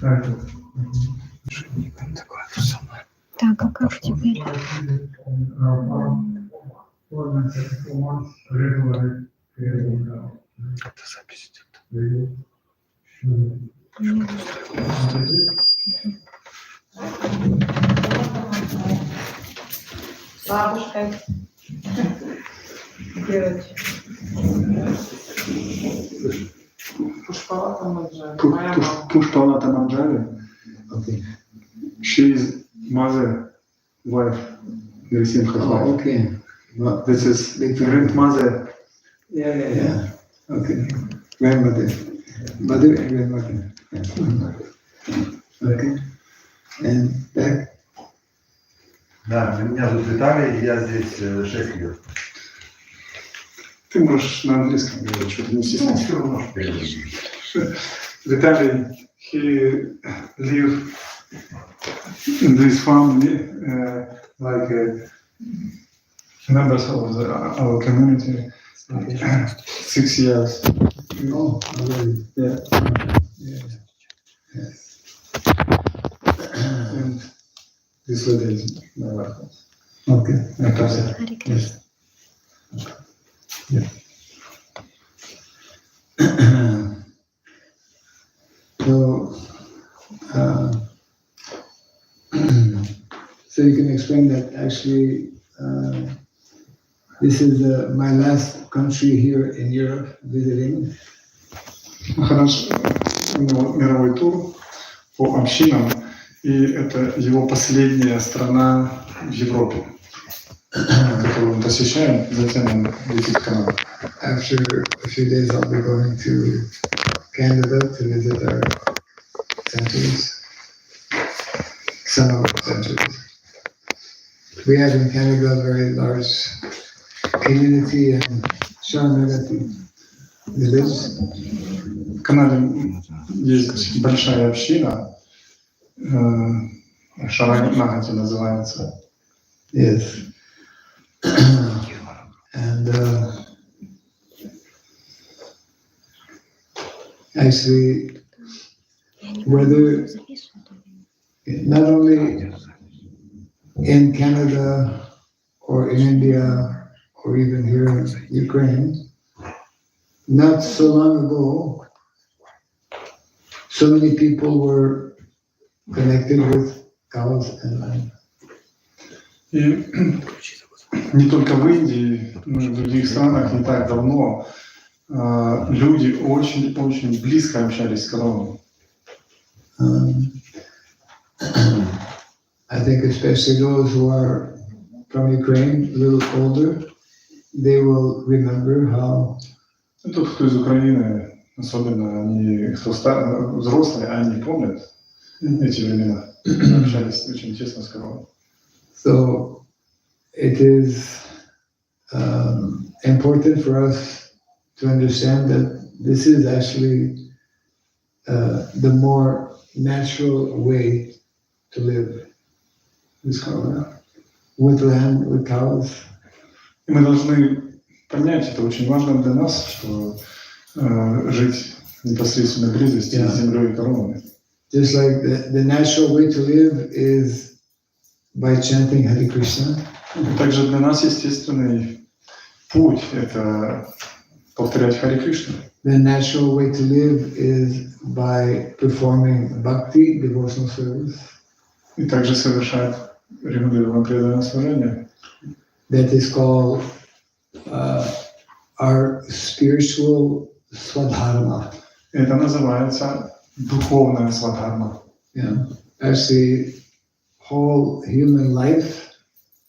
Так, а как теперь? Это запись идет. Бабушка делать. Пушпалата Манджари. Пушпалата Манджари. Okay. She is mother, wife, Narasimha. Oh, okay. Well, this is the grandmother. Yeah. Okay. Grandmother. Mother and grandmother. Okay. And back. Да, меня зовут Виталий, и я здесь 6 лет. Ты можешь на английском говорить, что-то не стесняйся. Все равно, что я Виталий, he live in this family like members of our community 6 years. Oh, already. Yeah. Yes. And this lady is my wife. Okay. Hare Krishna. Yes. Yeah. So, so you can explain that actually this is my last country here in Europe visiting. Махарадж, у него мировой тур по общинам, и это его последняя страна в Европе, которую он посещает, затем он летит в Канаду. After a few days, I'll be going to Canada to visit our centers, some of our centers. We have in Canada a very large community and Sharanagati village. В Канаде есть большая община, Шаранагати называется. Yes. And actually, whether not only in Canada or in India or even here in Ukraine, not so long ago, so many people were connected with cows and land. И не только в Индии, но и в других странах не так давно люди очень близко общались с коровами. I think especially those who are from Ukraine, a little older, they will remember how Тот, кто из Украины, особенно они, кто взрослые, они помнят эти времена. Общались очень тесно с коровами. so it is important for us to understand that this is actually the more natural way to live with land, with cows. И мы должны понять, это очень важно для нас, что жить в непосредственной близости с землей и коровами. Just like the natural way to live is by chanting Hare Krishna. И также для нас естественный путь – это повторять Харе Кришну. The natural way to live is by performing Bhakti, devotional service. И также совершать регулярное преданное служение. That is called our spiritual swadharma. Это называется духовная свадхарма. Yeah. Actually, whole human life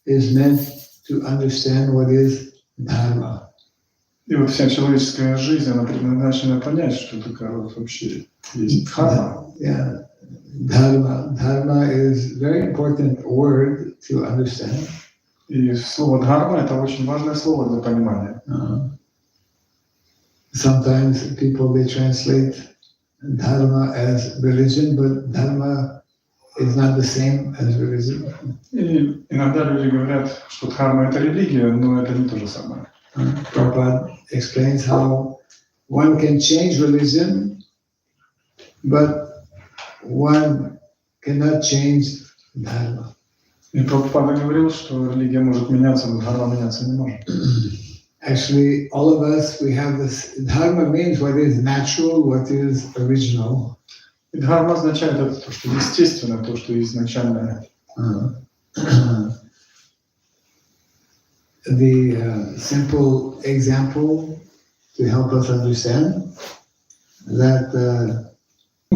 is meant to understand what is dharma. И вот вся человеческая жизнь, она предназначена понять, что такое вот вообще есть дхарма. Yeah. Dharma. Dharma is a very important word to understand. И слово дхарма – это очень важное слово для понимания. Sometimes people, they translate dharma as religion, but dharma is not the same as religion. И иногда люди говорят, что дхарма – это религия, но это не то же самое. Prabhupada explains how one can change religion, but one cannot change dharma. И Прабхупада говорил, что религия может меняться, но дхарма меняться не может. Actually, all of us, we have this. Dharma means what is natural, what is original. И дхарма означает это то, что естественно, то, что изначальное. The simple example to help us understand that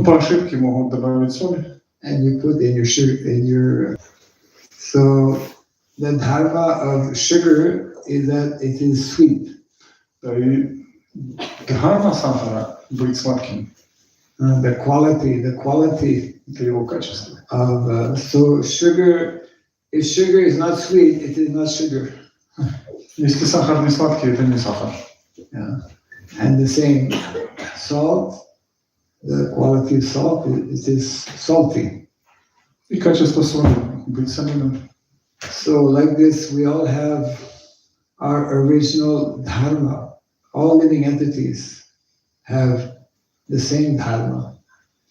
По ошибке могут добавить соли. and you put in your sugar. So the dharma of sugar is that it is sweet. Да, и дхарма сахара быть сладким. The quality Это его качество. of so sugar. If sugar is not sweet, it is not sugar. Если сахар не сладкий, это не сахар. Yeah. And the same salt. The quality of salt, it is salty. И качество соли быть соленым. So like this, we all have our original dharma. All living entities have the same dharma.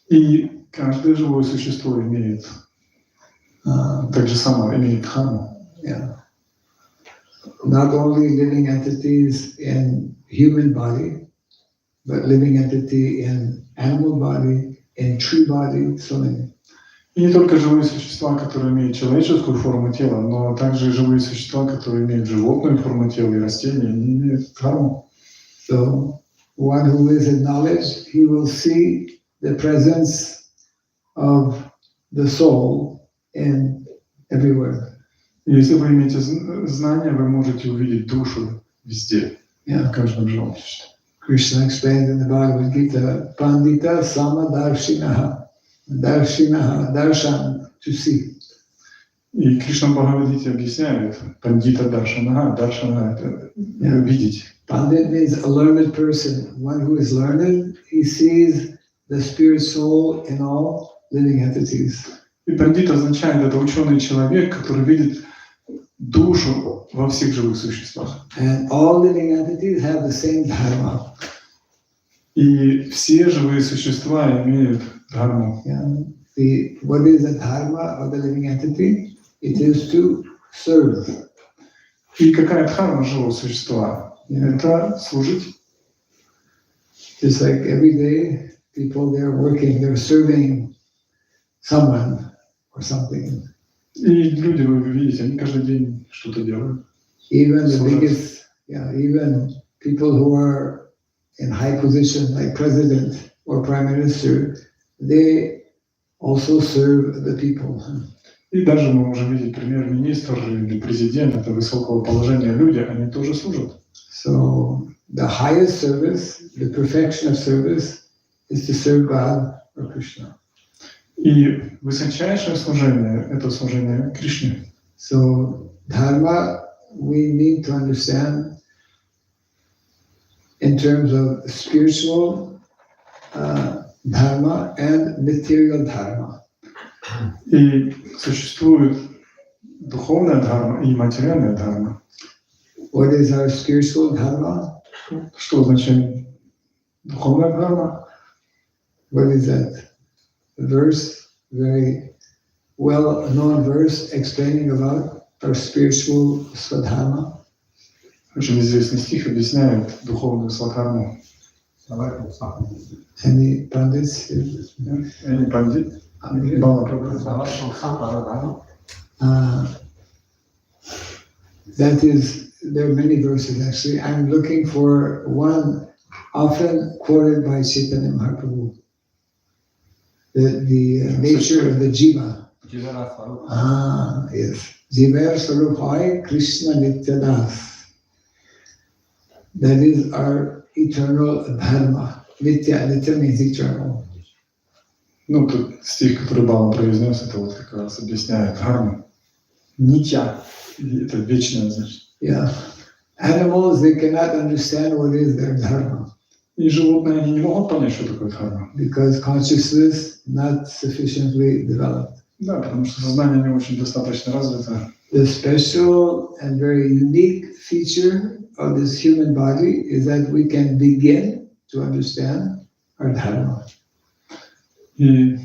И каждое живое существо имеет, так же само, имеет дхарму. Yeah. Not only living entities in human body, but living entity in animal body, in tree body, so many. И не только живые существа, которые имеют человеческую форму тела, но также и живые существа, которые имеют животную форму тела и растения, они имеют дхарму. So one who is in knowledge, he will see the presence of the soul in everywhere. И если вы имеете знания, вы можете увидеть душу везде, Yeah. в каждом живом существе. Krishna explains in the Bhagavad Gita, Pandita Samadarshinaha, Darshinaha, Darshan, to see. И Кришна в Бхагавадгите объясняет, пандита даршана, даршана это видеть. Pandit means a learned person. One who is learned, he sees the spirit soul in all living entities. И пандит означает, это ученый человек, который видит душу во всех живых существах. And all living entities have the same dharma. И все живые существа имеют дхарму. Yeah. What is the dharma of the living entity? It is to serve. И какая дхарма живого существа? Это служить. Just like every day, people, they're working, they're serving someone or something. И люди, вы видите, они каждый день что-то делают. Even the biggest, even people who are in high position, like president or prime minister, they also serve the people. И даже мы можем видеть премьер-министр или президент, это высокого положения люди, они тоже служат. So the highest service, the perfection of service, is to serve God or Krishna. И высочайшее служение – это служение Кришне. So dharma, we need to understand in terms of spiritual dharma and material dharma. И существует духовная дхарма и материальная дхарма. What is our spiritual dharma? Что означает духовная дхарма? What is that? A verse, very well-known verse explaining about our spiritual swadharma. Очень известный стих объясняет духовную свадхарму. Any pandits? Я не пандит. That is, there are many verses actually. I'm looking for one often quoted by Chaitanya Mahaprabhu. The nature of the jiva. Yes. Jiva Swarupai Krishna Nityadas. That is our eternal dharma. Nitya means eternal. Ну, тут стих, который Бала произнес, это вот как раз объясняет дхарму. Нитья, это вечное, значит. Yeah. Animals, they cannot understand what is their dharma. И животные, они не могут понять, что такое дхарма. Because consciousness not sufficiently developed. Да, потому что сознание не очень достаточно развито. The special and very unique feature of this human body is that we can begin to understand our dharma. И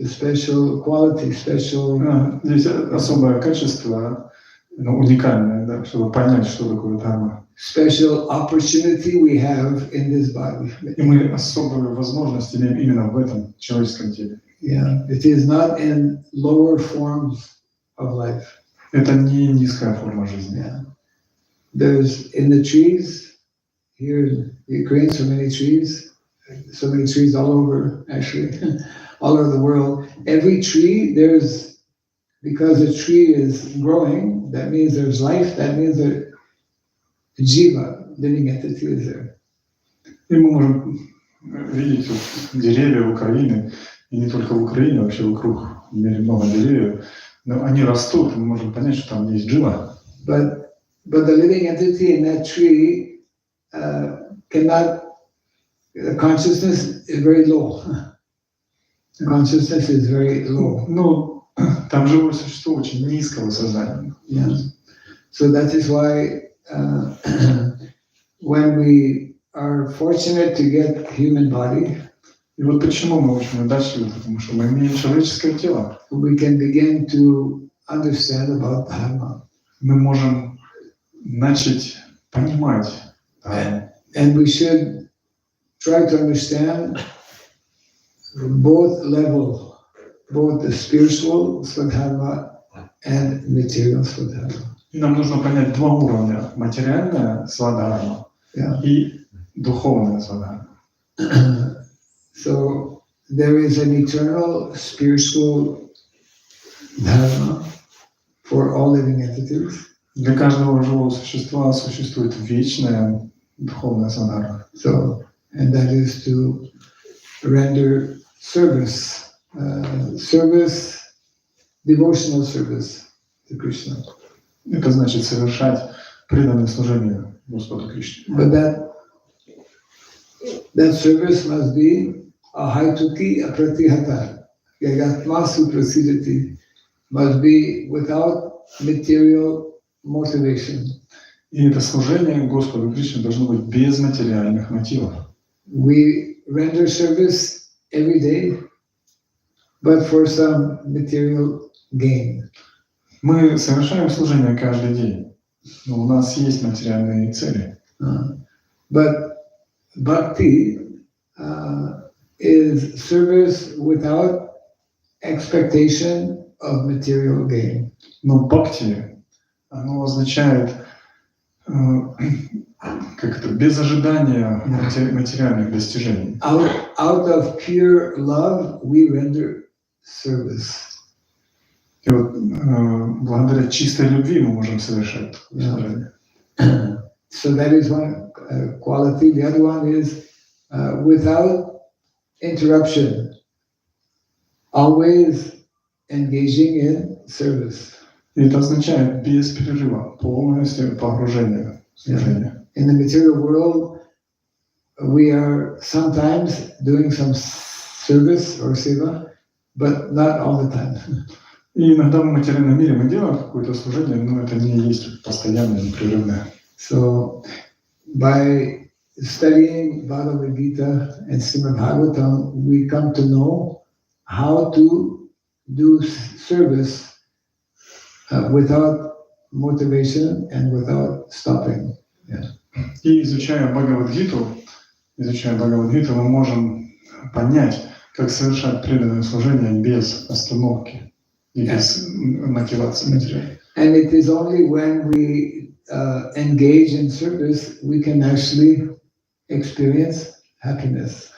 the special quality, special Здесь особое качество, уникальное, да, чтобы понять, что такое дхарма. special opportunity we have in this body. И мы особую возможность имеем именно в этом человеческом теле. Yeah, it is not in lower forms of life. Это не низкая форма жизни. Yeah. There's in the trees, here in Ukraine, so many trees all over, actually, all over the world. Every tree, because a tree is growing, that means there's life, that means that jiva, living entity, is there. И мы можем видеть деревья в Украине, и не только в Украине, вообще вокруг в мире много деревьев, но они растут, и мы можем понять, что там есть джива. But the living entity in that tree the consciousness is very low. The consciousness is very low. Ну, там живое существо очень низкого сознания. Yeah. So that is why when we are fortunate to get human body, И вот почему мы очень удачливы, потому что мы имеем человеческое тело. we can begin to understand about dharma. Мы можем начать понимать. And we should try to understand both levels, both the spiritual Swadharma and material Swadharma. И нам нужно понять два уровня: материальное свадхарма и духовное свадхарма. So there is an eternal spiritual dharma for all living entities. Для каждого живого существа существует вечное духовное свадхарма. So, and that is to render service, devotional service to Krishna. Это значит совершать преданное служение Господу Кришне. But that service must be ahaituki apratihata. Yagatma suprasidati must be without material motivation. И это служение Господу Кришне должно быть без материальных мотивов. We render service every day, but for some material gain. Мы совершаем служение каждый день, но у нас есть материальные цели. But bhakti is service without expectation of material gain. Но бхакти, оно означает как это, без ожидания материальных достижений. Out of pure love, we render service. И вот благодаря чистой любви мы можем совершать служение. So that is one quality. The other one is without interruption, always engaging in service. И это означает без перерыва, полностью погружение в служение. In the material world, we are sometimes doing some service or seva, but not all the time. И иногда в материальном мире мы делаем какое-то служение, но это не есть постоянное, непрерывное. So, by studying Bhagavad Gita and Srimad Bhagavatam, we come to know how to do service without motivation and without stopping. Yeah. И изучая Бхагавад-гиту, мы можем понять, как совершать преданное служение без остановки и без мотивации материальной. And it is only when we engage in service we can actually experience happiness.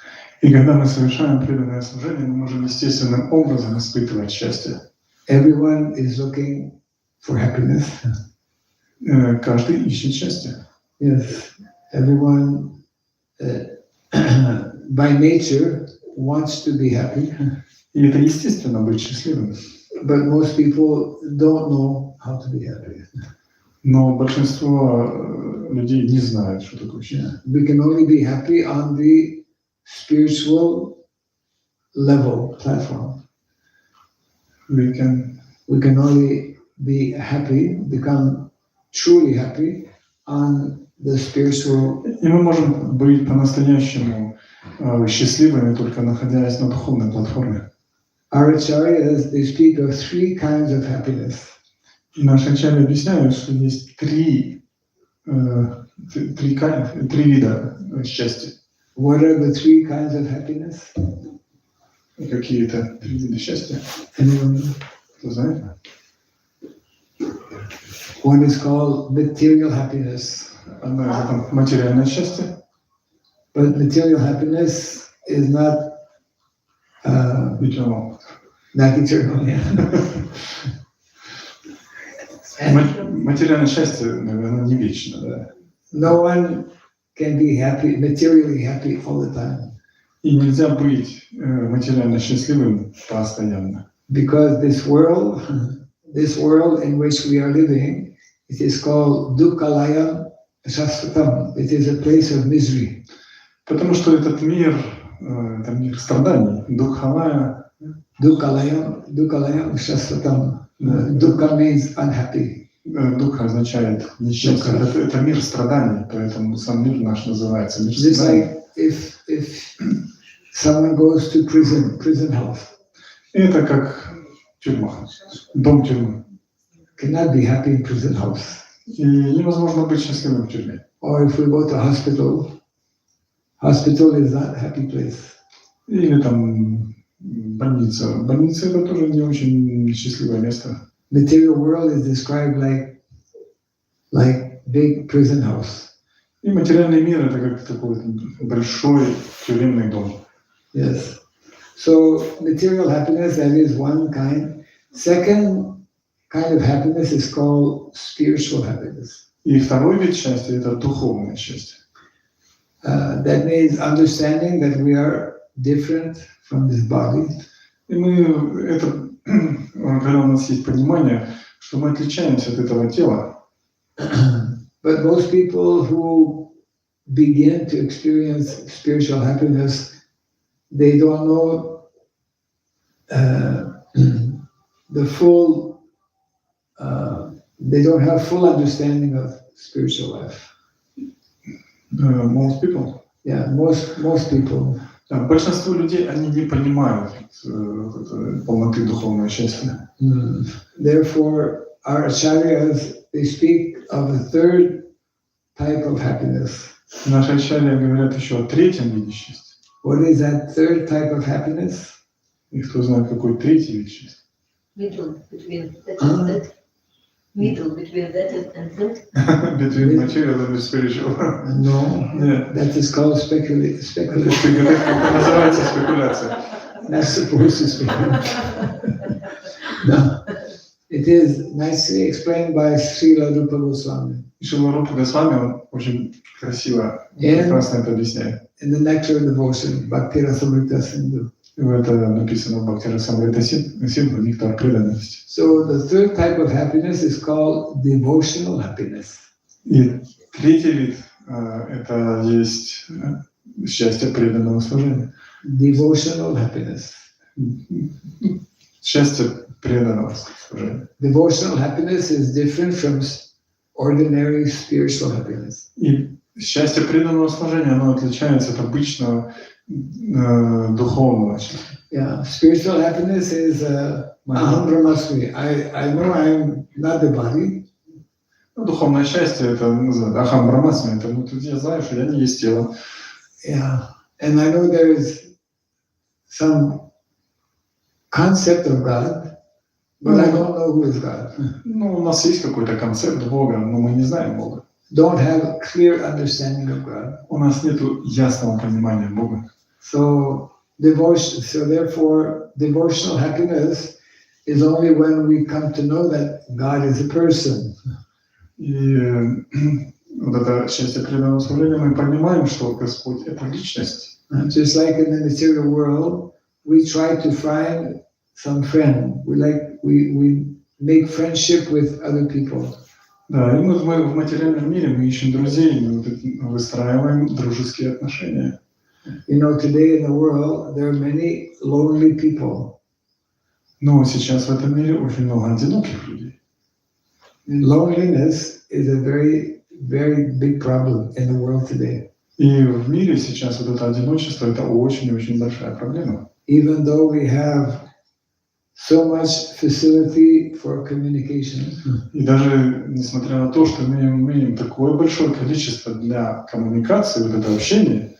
И когда мы совершаем преданное служение, мы можем естественным образом испытывать счастье. Everyone is looking for happiness. Каждый ищет счастье. Yes, everyone by nature wants to be happy. И это естественно быть счастливым. But most people don't know how to be happy. Но большинство людей не знают, что такое счастье. We can only be happy on the spiritual level platform. We can only be happy, become truly happy on the spiritual. И мы можем быть по-настоящему счастливыми, только находясь на духовной платформе. our acharyas, they speak of 3 kinds of happiness. И наши ачарьи объясняют, что есть три вида счастья. What are the 3 kinds of happiness? Какие-то 3 вида счастья. Anyone know? Кто знает? One is called material happiness. Одно из этого материальное счастье. But material happiness is not Eternal. not eternal. Yeah. Материальное счастье, наверное, не вечно, да. No one can be happy, materially happy all the time. И нельзя быть материально счастливым постоянно. Because this world in which we are living, it is called Dukkhalayam Shasthatam. It is a place of misery. Потому что этот мир, это мир страданий. Dukkhalayam Shasthatam. Dukkha means unhappy. Духа означает несчастье. Это мир страданий, поэтому сам мир наш называется мир Just страданий. like if someone goes to prison house. Это как тюрьма, дом тюрьмы. Cannot be happy in prison house. И невозможно быть счастливым в тюрьме. Or if we go to hospital is not a happy place. Или там больница. Больница это тоже не очень счастливое место. Material world is described like big prison house. И материальный мир это как такой большой тюремный дом. Yes. So material happiness, that is one kind. Second kind of happiness is called spiritual happiness. И второй вид счастья это духовное счастье. That means understanding that we are different from this body. И мы это, когда у нас есть понимание, что мы отличаемся от этого тела. But most people who begin to experience spiritual happiness, they don't know the full, they don't have full understanding of spiritual life. Most people. Yeah, most people. Большинство людей, они не понимают полноты духовного счастья. Therefore, our acharyas, they speak of a third type of happiness. Наши ачарьи говорят еще о третьем виде счастья. What is that third type of happiness? И кто знает, какой третий вид счастья? Middle between that and that. Middle between that and that. Between material and spiritual. No, Нет. that is called speculation. Это называется спекуляция. Not supposed to speculate. No, it is nicely explained by Srila Rupa Goswami. Шрила Рупа Госвами, он очень красиво, прекрасно это объясняет. In the Nectar of Devotion, Bhakti Rasamrita Sindhu. Это написано в Бхакти Расамрита Синдху, нектар преданности. So the third type of happiness is called devotional happiness. И третий вид это есть счастье преданного служения. Devotional happiness. Счастье преданного служения. Devotional happiness is different from ordinary spiritual happiness. И счастье преданного служения, оно отличается от обычного духовного счастья. Yeah, spiritual happiness is aham brahmasmi. I know I am not the body. Духовное счастье это ахам брамасми, это я знаю, что я не есть тело. Yeah, and I know there is some concept of God, but I don't know who is God. Ну, у нас есть какой-то концепт Бога, но мы не знаем Бога. Don't have clear understanding of God. У нас нет ясного понимания Бога. So therefore, devotional happiness is only when we come to know that God is a person. И вот это счастье преданного служения мы понимаем, что Господь это личность. Just like in the material world, we try to find some friend. We make friendship with other people. Да, и мы в материальном мире мы ищем друзей, мы выстраиваем дружеские отношения. You know, today in the world there are many lonely people. Но сейчас в этом мире очень много одиноких людей. And loneliness is a very, very big problem in the world today. И в мире сейчас вот это одиночество это очень-очень большая проблема. Even though we have so much facility for communication. И даже несмотря на то, что мы имеем такое большое количество для коммуникации, вот это общение,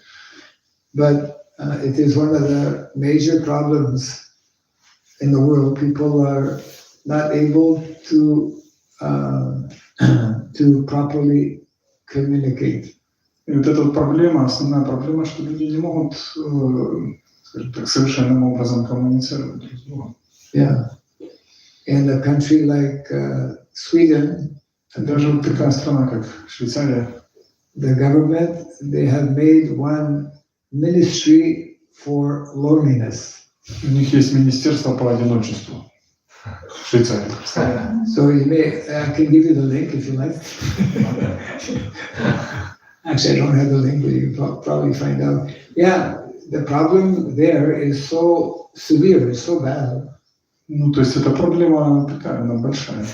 But it is one of the major problems in the world. People are not able to properly communicate. и вот эта вот проблема, основная проблема, что люди не могут, скажем так, совершенным образом коммуницировать друг с другом. Yeah. In a country like Sweden, Даже вот такая страна, как Швейцария, the government, they have made one ministry for loneliness. у них есть министерство по одиночеству в Швейцарии. So you may, I can give you the link if you like. Actually, I don't have the link, but you can probably find out. Yeah, the problem there is so severe, it's so bad. Ну, то есть эта проблема такая, она большая.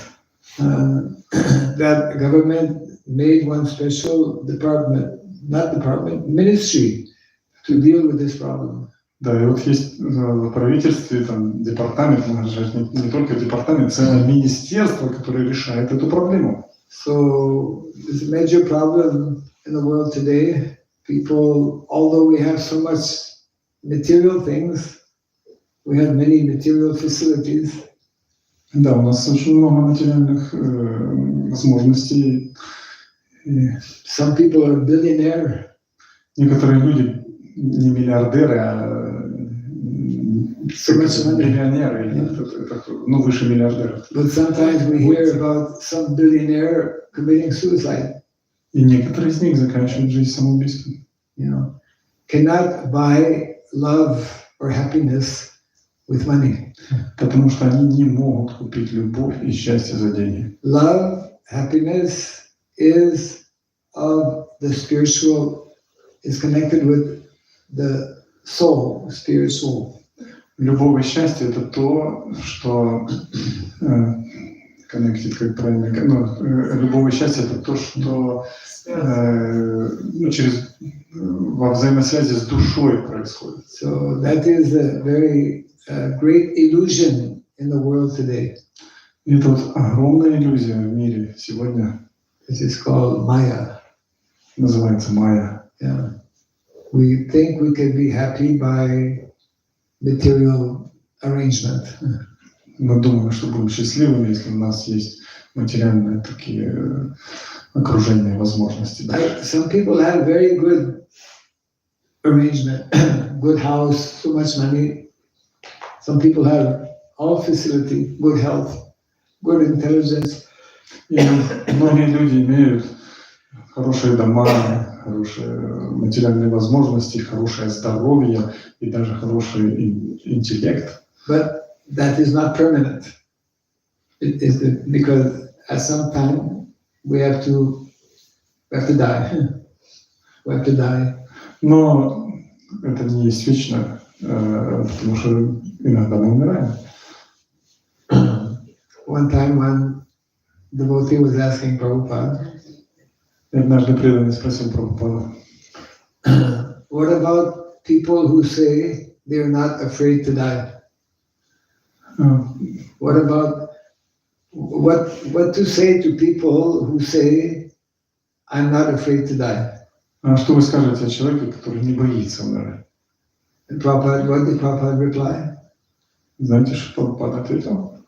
That government made one special ministry to deal with this problem. Да, и вот есть в правительстве там департамент, не только департамент, целое министерство, которое решает эту проблему. So it's a major problem in the world today. People, although we have so much material things, we have many material facilities. Да, у нас очень много материальных возможностей. Some people are billionaire. Некоторые люди не миллиардеры, а миллионеры, ну, выше миллиардеров. But sometimes we hear about some billionaire committing suicide. И некоторые из них заканчивают жизнь самоубийством. You know, cannot buy love or happiness with money. Потому что они не могут купить любовь и счастье за деньги. Love, happiness is of the spiritual, is connected with the soul, spirit soul. Любовь и счастье — это то, что connected, как правильно, любовь и счастье — это то, что через во взаимосвязи с душой происходит. So that is a very great illusion in the world today. И это вот огромная иллюзия в мире сегодня. This is called Maya. Называется майя. Yeah. We think we can be happy by material arrangement. Мы думаем, что будем счастливыми, если у нас есть материальные такие окружения возможности. Some people have very good arrangement, good house, so much money. Some people have all facility, good health, good intelligence. И многие люди имеют хорошие дома, хорошие материальные возможности, хорошее здоровье и даже хороший интеллект. But that is not permanent. It is because at some time we have to die. We have to die. Но это не есть вечно, потому что иногда мы умираем. One time one devotee was asking Prabhupada, Однажды преданный спросил Прабхупаду, what about people who say they're not afraid to die? What about what to say to people who say, I'm not afraid to die? а что вы скажете о человеке, который не боится умирать? And Prabhupada, what did Prabhupada reply? Знаете, что Прабхупада ответил?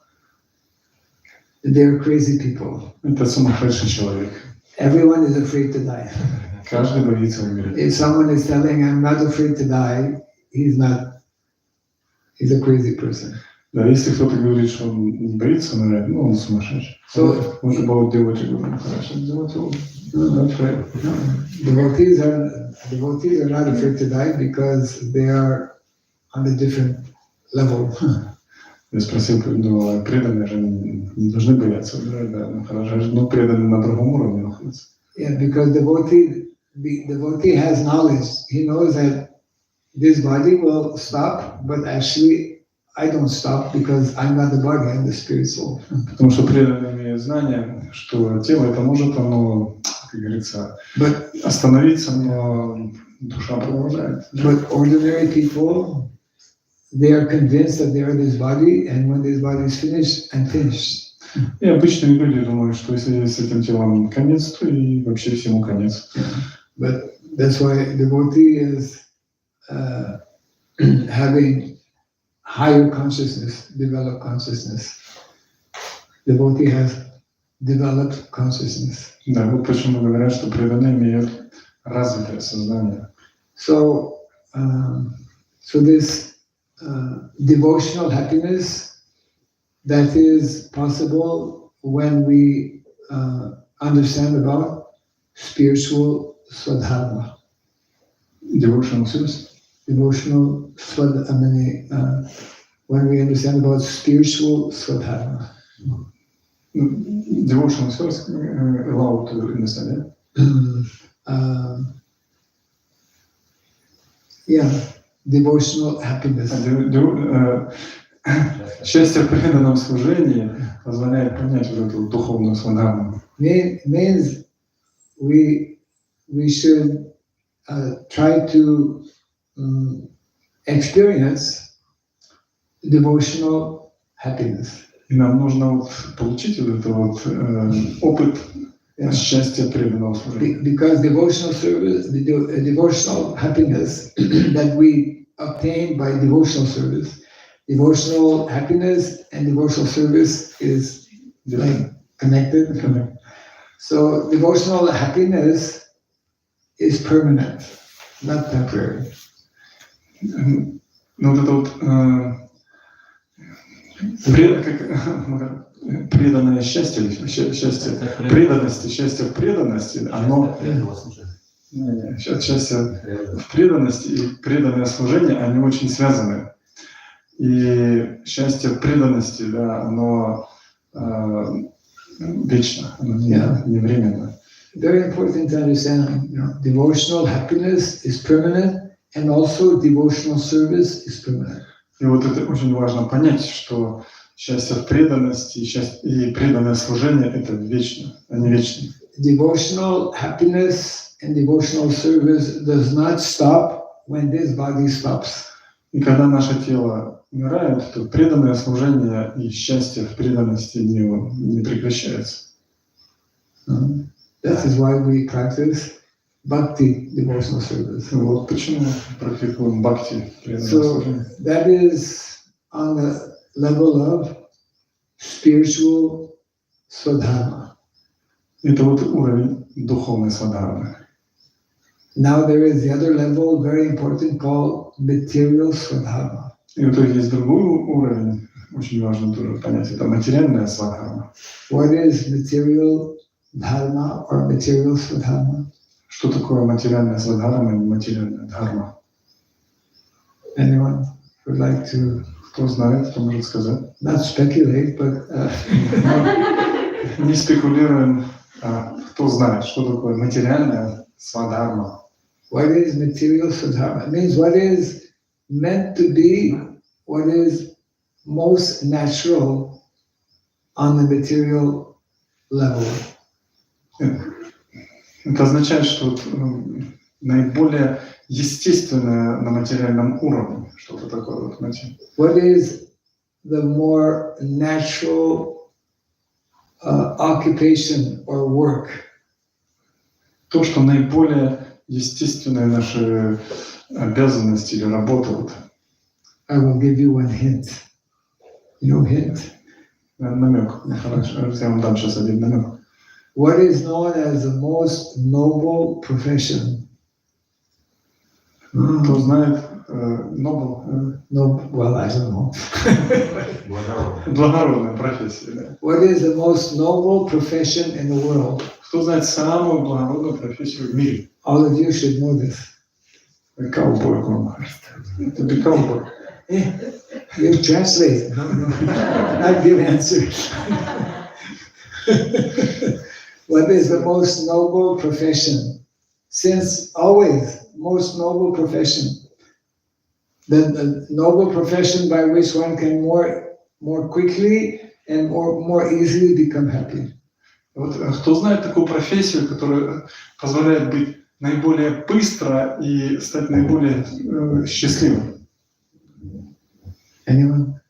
They're crazy people. Это сумасшедший человек. Everyone is afraid to die. Каждый боится умереть. If someone is telling, I'm not afraid to die, he's a crazy person. Да, если кто-то говорит, что он не боится умирать, ну, он сумасшедший. So, Вот about девочек, хорошо, девочек. That's right. Devotees are not afraid to die because they are on a different level. Я спросил, ну, преданные же не должны бояться умирать, да, ну, хорошо, но преданные на другом уровне находятся. Yeah, because devotee has knowledge. He knows that this body will stop, but actually I don't stop because I'm not the body, I'm the spirit soul. Потому что преданные имеют знание, что тело это может, оно, как говорится, остановиться, но душа продолжает. But ordinary people, they are convinced that they are this body, and when this body is finished, I'm finished. И обычные люди думают, что если с этим телом конец, то и вообще всему конец. But that's why devotee is having higher consciousness, developed consciousness. Devotee has developed consciousness. Да, вот почему говорят, что преданные имеют развитое сознание. So this devotional happiness that is possible when we understand about spiritual swadharma. Devotional service? Devotional swadharma, when we understand about spiritual swadharma. Devotional service allowed to understand, yeah, devotional happiness. Счастье в преданном служении позволяет понять вот эту духовную свадхарму. Means we should try to experience devotional happiness. И нам нужно вот получить вот этот вот опыт счастья преданного служения. Because devotional service, devotional happiness that we obtain by devotional service, devotional happiness and devotional service is like connected. So devotional happiness is permanent, not temporary. Ну вот это вот преданное счастье, счастье преданности, счастье в преданности, оно счастье в преданности и преданное служение, они очень связаны. И счастье в преданности, да, оно вечно, оно не временно. Very important to understand, devotional happiness is permanent, and also devotional service is permanent. И вот это очень важно понять, что счастье в преданности и преданное служение — это вечно, они вечны. Devotional happiness and devotional service does not stop when this body stops. И когда наше тело умирает, то преданное служение и счастье в преданности не прекращается. That is why we practice Bhakti, devotional service. Вот почему практикуем бхакти, преданное So служение. that is on the level of spiritual swadharma. Это вот уровень духовной свадхармы. Now there is the other level, very important, called material swadharma. И вот есть другой уровень, очень важно тоже понять, это материальная свадхарма. What is material dharma or material swadharma? Что такое материальная свадхарма и материальная дхарма? Anyone would like to? Кто знает, кто может сказать? Not speculate, but Не спекулируем, кто знает, что такое материальная свадхарма. what is material swadharma? It means what is meant to be, what is most natural on the material level. Это означает, что наиболее естественное на материальном уровне, что-то такое вот материальное. What is the more natural occupation or work? То, что наиболее естественные наши обязанности или работа. Вот. I will give you one hint. You know hint? Намек. Хорошо, я вам дам сейчас один намек. What is known as the most noble profession? Кто знает Нобел? No, well, I don't know. Благородная профессия. Да. What is the most noble profession in the world? Кто знает самую благородную профессию в мире? All of you should know this. Ковбой. To be cowboy. You translate, not give answers. What is the most noble profession? Since always, most noble profession. The noble profession by which one can more quickly and more easily become happy. Вот, кто знает такую профессию, которая позволяет быть наиболее быстро и стать наиболее счастливым? Anyone?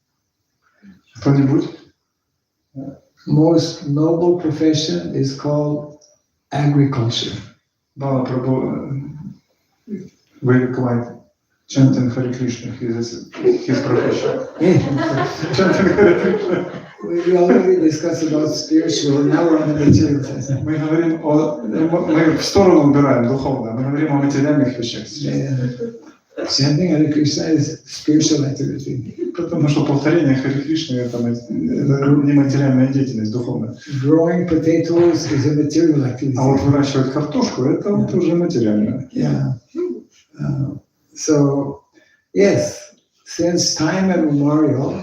Кто-нибудь? Most noble profession is called agriculture. Bala Prabhu, very quiet, chanting Hare Krishna, his profession. Chanting Hare Krishna. We already discussed about spiritual, now we're on the material side. Мы в сторону убираем духовное, мы говорим о материальных вещах сейчас. Chanting Hare Krishna is spiritual activity. Потому что повторение Харе Кришны это не материальная деятельность, духовная. Growing potatoes is a material activity. А вот выращивать картошку это вот уже материальное. Yeah. So, yes, since time immemorial,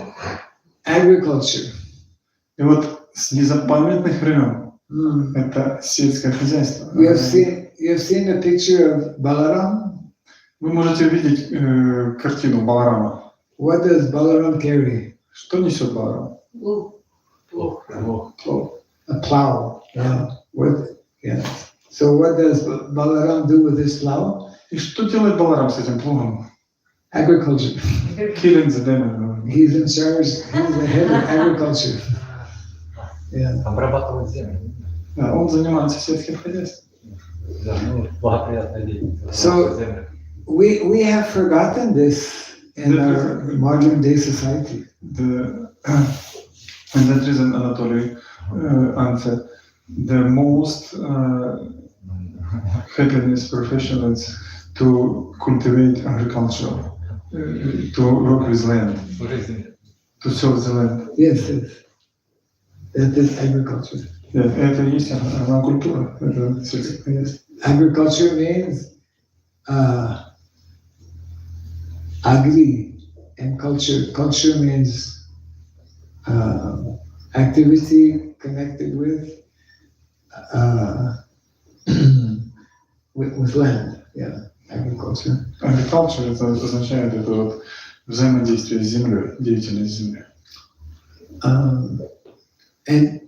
agriculture. И вот с незапамятных времен это сельское хозяйство. You have seen a picture of Balaram? Вы можете увидеть картину Баларама. What does Balaram carry? Что несет Баларам? A plow. Yeah. Yeah. So what does Balaram do with this plow? И что делает Баларам с этим плугом? Agriculture. Killing the demon. He's in charge. He's the head of agriculture. Yeah. Обрабатывать землю. Да, он занимается сельским хозяйством. Да, ну, благоприятная деятельность. So we have forgotten this in our modern day society. And that reason, Anatoly answered, the most happiness profession is to cultivate agriculture, to work with land, to serve the land. Yes, yes. That is agriculture. Это и есть агрокультура, это сельское хозяйство. Agriculture means agri, and culture. Culture means activity connected with land. Yeah, agriculture. Agriculture это означает это вот взаимодействие с землей, деятельность земли. And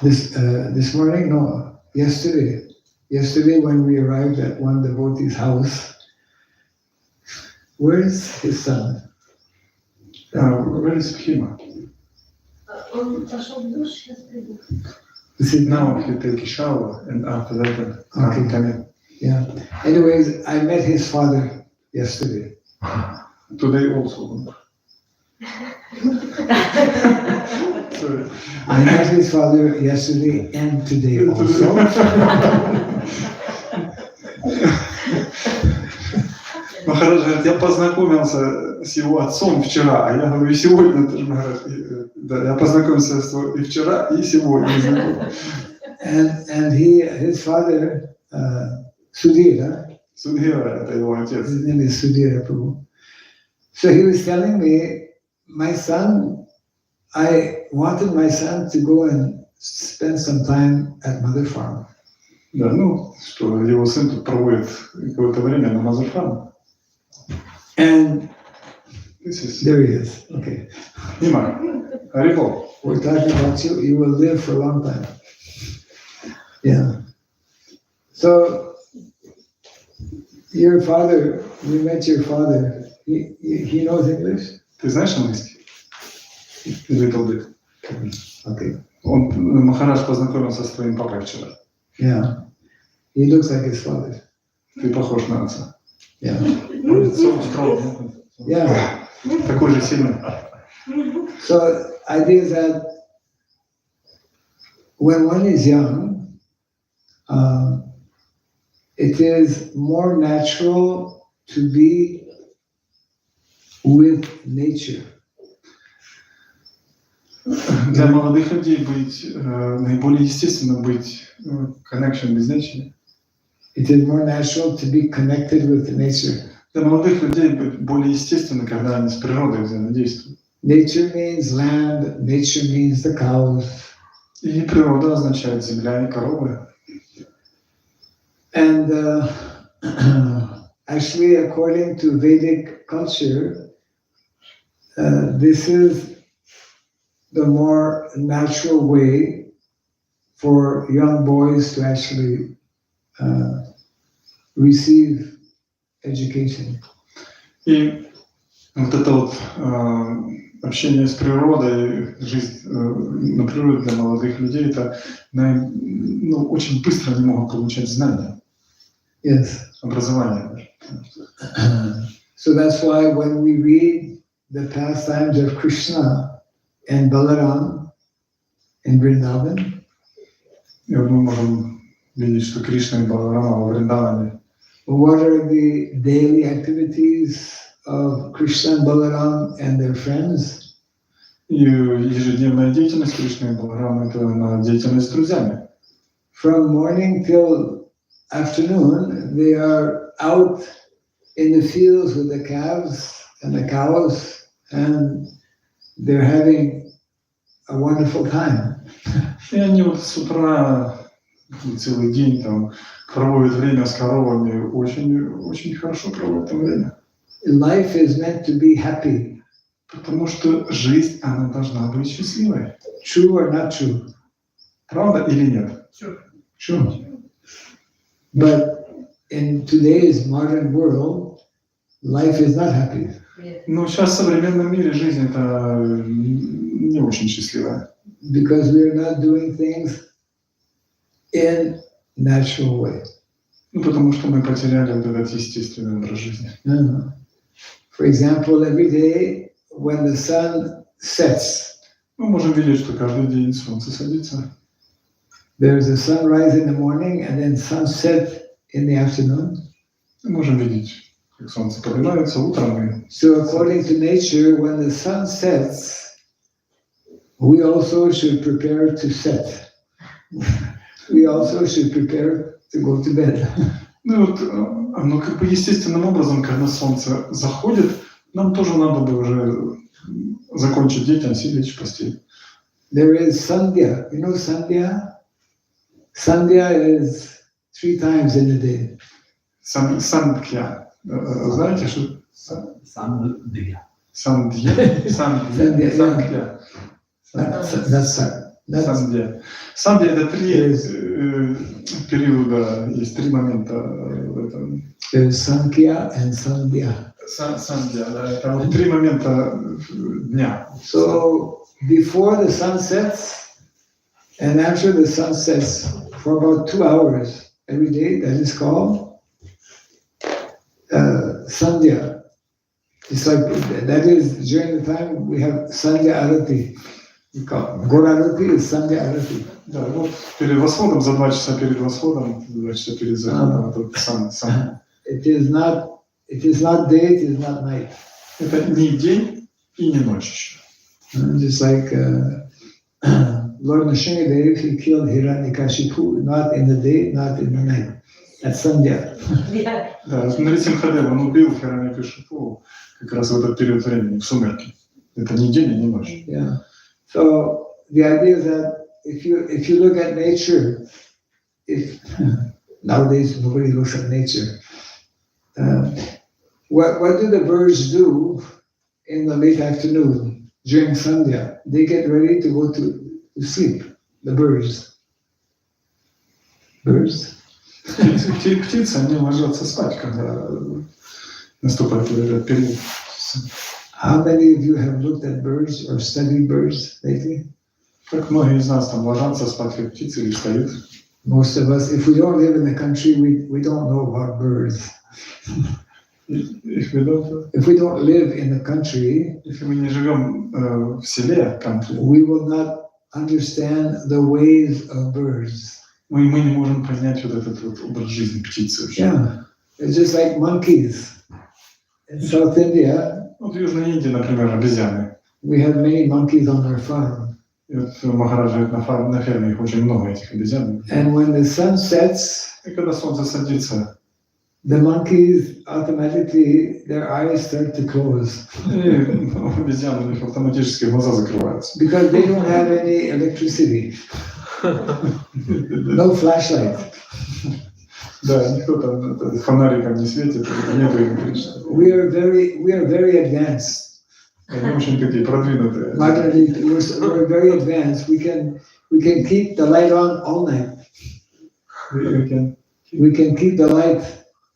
this morning, no, yesterday when we arrived at one devotee's house, where's his son? Where is Bhima? Он пошел в душ, сейчас приду. Now he take a shower and after that Okay. come in. Yeah. Anyways, I met his father yesterday. Today also. Sorry. I met his father yesterday and today also. Махарадж говорит, я познакомился с его отцом вчера, а я говорю, и сегодня тоже, Махарадж. Да, я познакомился с его и вчера, и сегодня. And his father, Sudhira. Судхира, это его отец. His name is Sudhira Prabhu. So he was telling me, my son, I wanted my son to go and spend some time at Mother Farm. Да, ну, что его сын тут проводит какое-то время на Mother Farm. And This is there he is. Okay. Нима, Харибол. We're talking about you. You will live for a long time. Yeah. So your father, we met your father. He knows English? Ты знаешь английский? Little bit. Okay. Махарадж познакомился с твоим папой вчера. Yeah. He looks like his father. Ты похож на отца. Yeah. Лицо строго. Yeah. Такой же сильный. So idea is that when one is young, it is more natural to be with nature. Для молодых людей быть наиболее естественно быть connection with nature. It is more natural to be connected with nature. Для молодых людей быть более естественно, когда они с природой взаимодействуют. Nature means land, nature means the cows. И природа означает земля и коровы. And actually, according to Vedic culture, this is the more natural way for young boys to actually receive education. И Вот это вот общение с природой, жизнь на природе для молодых людей, это очень быстро они могут получать знания, Yes. образование. So that's why when we read the pastimes of Krishna and Balaram in Vrindavan, И вот мы можем видеть, что Кришна и Баларама во Вриндаване, what are the daily activities of Krishna and Balaram and their friends? и ежедневная деятельность Кришны и Баларама — это деятельность с друзьями. From morning till afternoon, they are out in the fields with the calves and the cows, and they're having a wonderful time. И они вот с утра целый день там проводят время с коровами, очень хорошо проводят там время. Life is meant to be happy. Потому что жизнь, она должна быть счастливой. True or not true? Правда или нет? True. But in today's modern world, life is not happy. Но сейчас в современном мире жизнь это не очень счастливая. Because we are not doing things in natural way. Потому что мы потеряли вот этот естественный образ жизни. For example, every day when the sun sets, Мы можем видеть, что каждый день солнце садится. there's a sunrise in the morning and then sunset in the afternoon. Мы можем видеть, как солнце поднимается утром. So according to nature, when the sun sets, we also should prepare to set. We also should prepare to go to bed. Ну вот, оно как бы естественным образом, когда солнце заходит, нам тоже надо бы уже закончить деятельность и лечь в постель. There is Sandhya. You know Sandhya? Sandhya is 3 times in a day. Сандхья. Знаете, что? Сандхья. Сандхья. Сандхья. Сандхья — это 3 периода, есть 3 момента в этом. There is Sankhya and Sandhya. Сандхья, да, это вот 3 момента дня. So before the sun sets and after the sun sets for about 2 hours every day, that is called Sandhya. It's like, that is during the time we have Sandhya Arati. Gor Arati is Sandhya Arati. Да, вот перед восходом, за 2 часа перед восходом, 2 часа перед заходом, это сан. It is not day, it is not night. Это не день и не ночь еще. Just like Lord Nrsimhadev, he killed Hiranyakashipu, not in the day, not in the night. At Sandhya. Да, Нрисимхадев, он убил Хираньякашипу как раз в этот период времени, в сумерки. Это не день и не ночь. Yeah. So the idea is that if you look at nature, nowadays nobody looks at nature. What do the birds do in the late afternoon during Sandhya? They get ready to go to sleep. The birds. Птицы, они ложатся спать, когда наступает этот период. How many of you have looked at birds or studied birds lately? Как многие из нас там ложатся спать, как птицы, или встают. Most of us, if we don't live in the country, we don't know about birds. If we don't live in the country, если мы не живем в селе, we will not understand the ways of birds. мы не можем понять вот этот вот образ жизни птицы. Yeah, it's just like monkeys. In South India, Вот в Южной Индии, например, обезьяны. we have many monkeys on our farm. И вот Махарадж живет на ферме, их очень много, этих обезьян. And when the sun sets, И когда солнце садится, the monkeys automatically, their eyes start to close. и у обезьян у них автоматически глаза закрываются. Because they don't have any electricity. No flashlight. Да, никто там фонариком не светит, нету электричества. We are very advanced. Они очень такие продвинутые. Moderately, we're very advanced. We can keep the light on all night. We can keep the light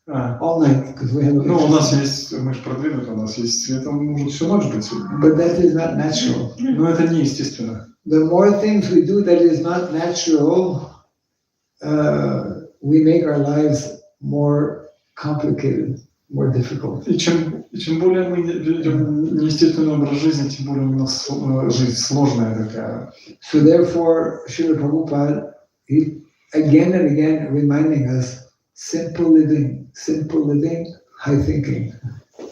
all night because we have Ну, у нас electricity. есть, мы же продвинуты, у нас есть свет, он может всю ночь быть. But that is not natural. Но это неестественно. The more things we do that is not natural, we make our lives more complicated, more difficult. И чем более мы ведем неестественный образ жизни, тем более у нас жизнь сложная такая. So therefore, Srila Prabhupada, he again and again reminding us, simple living, high thinking.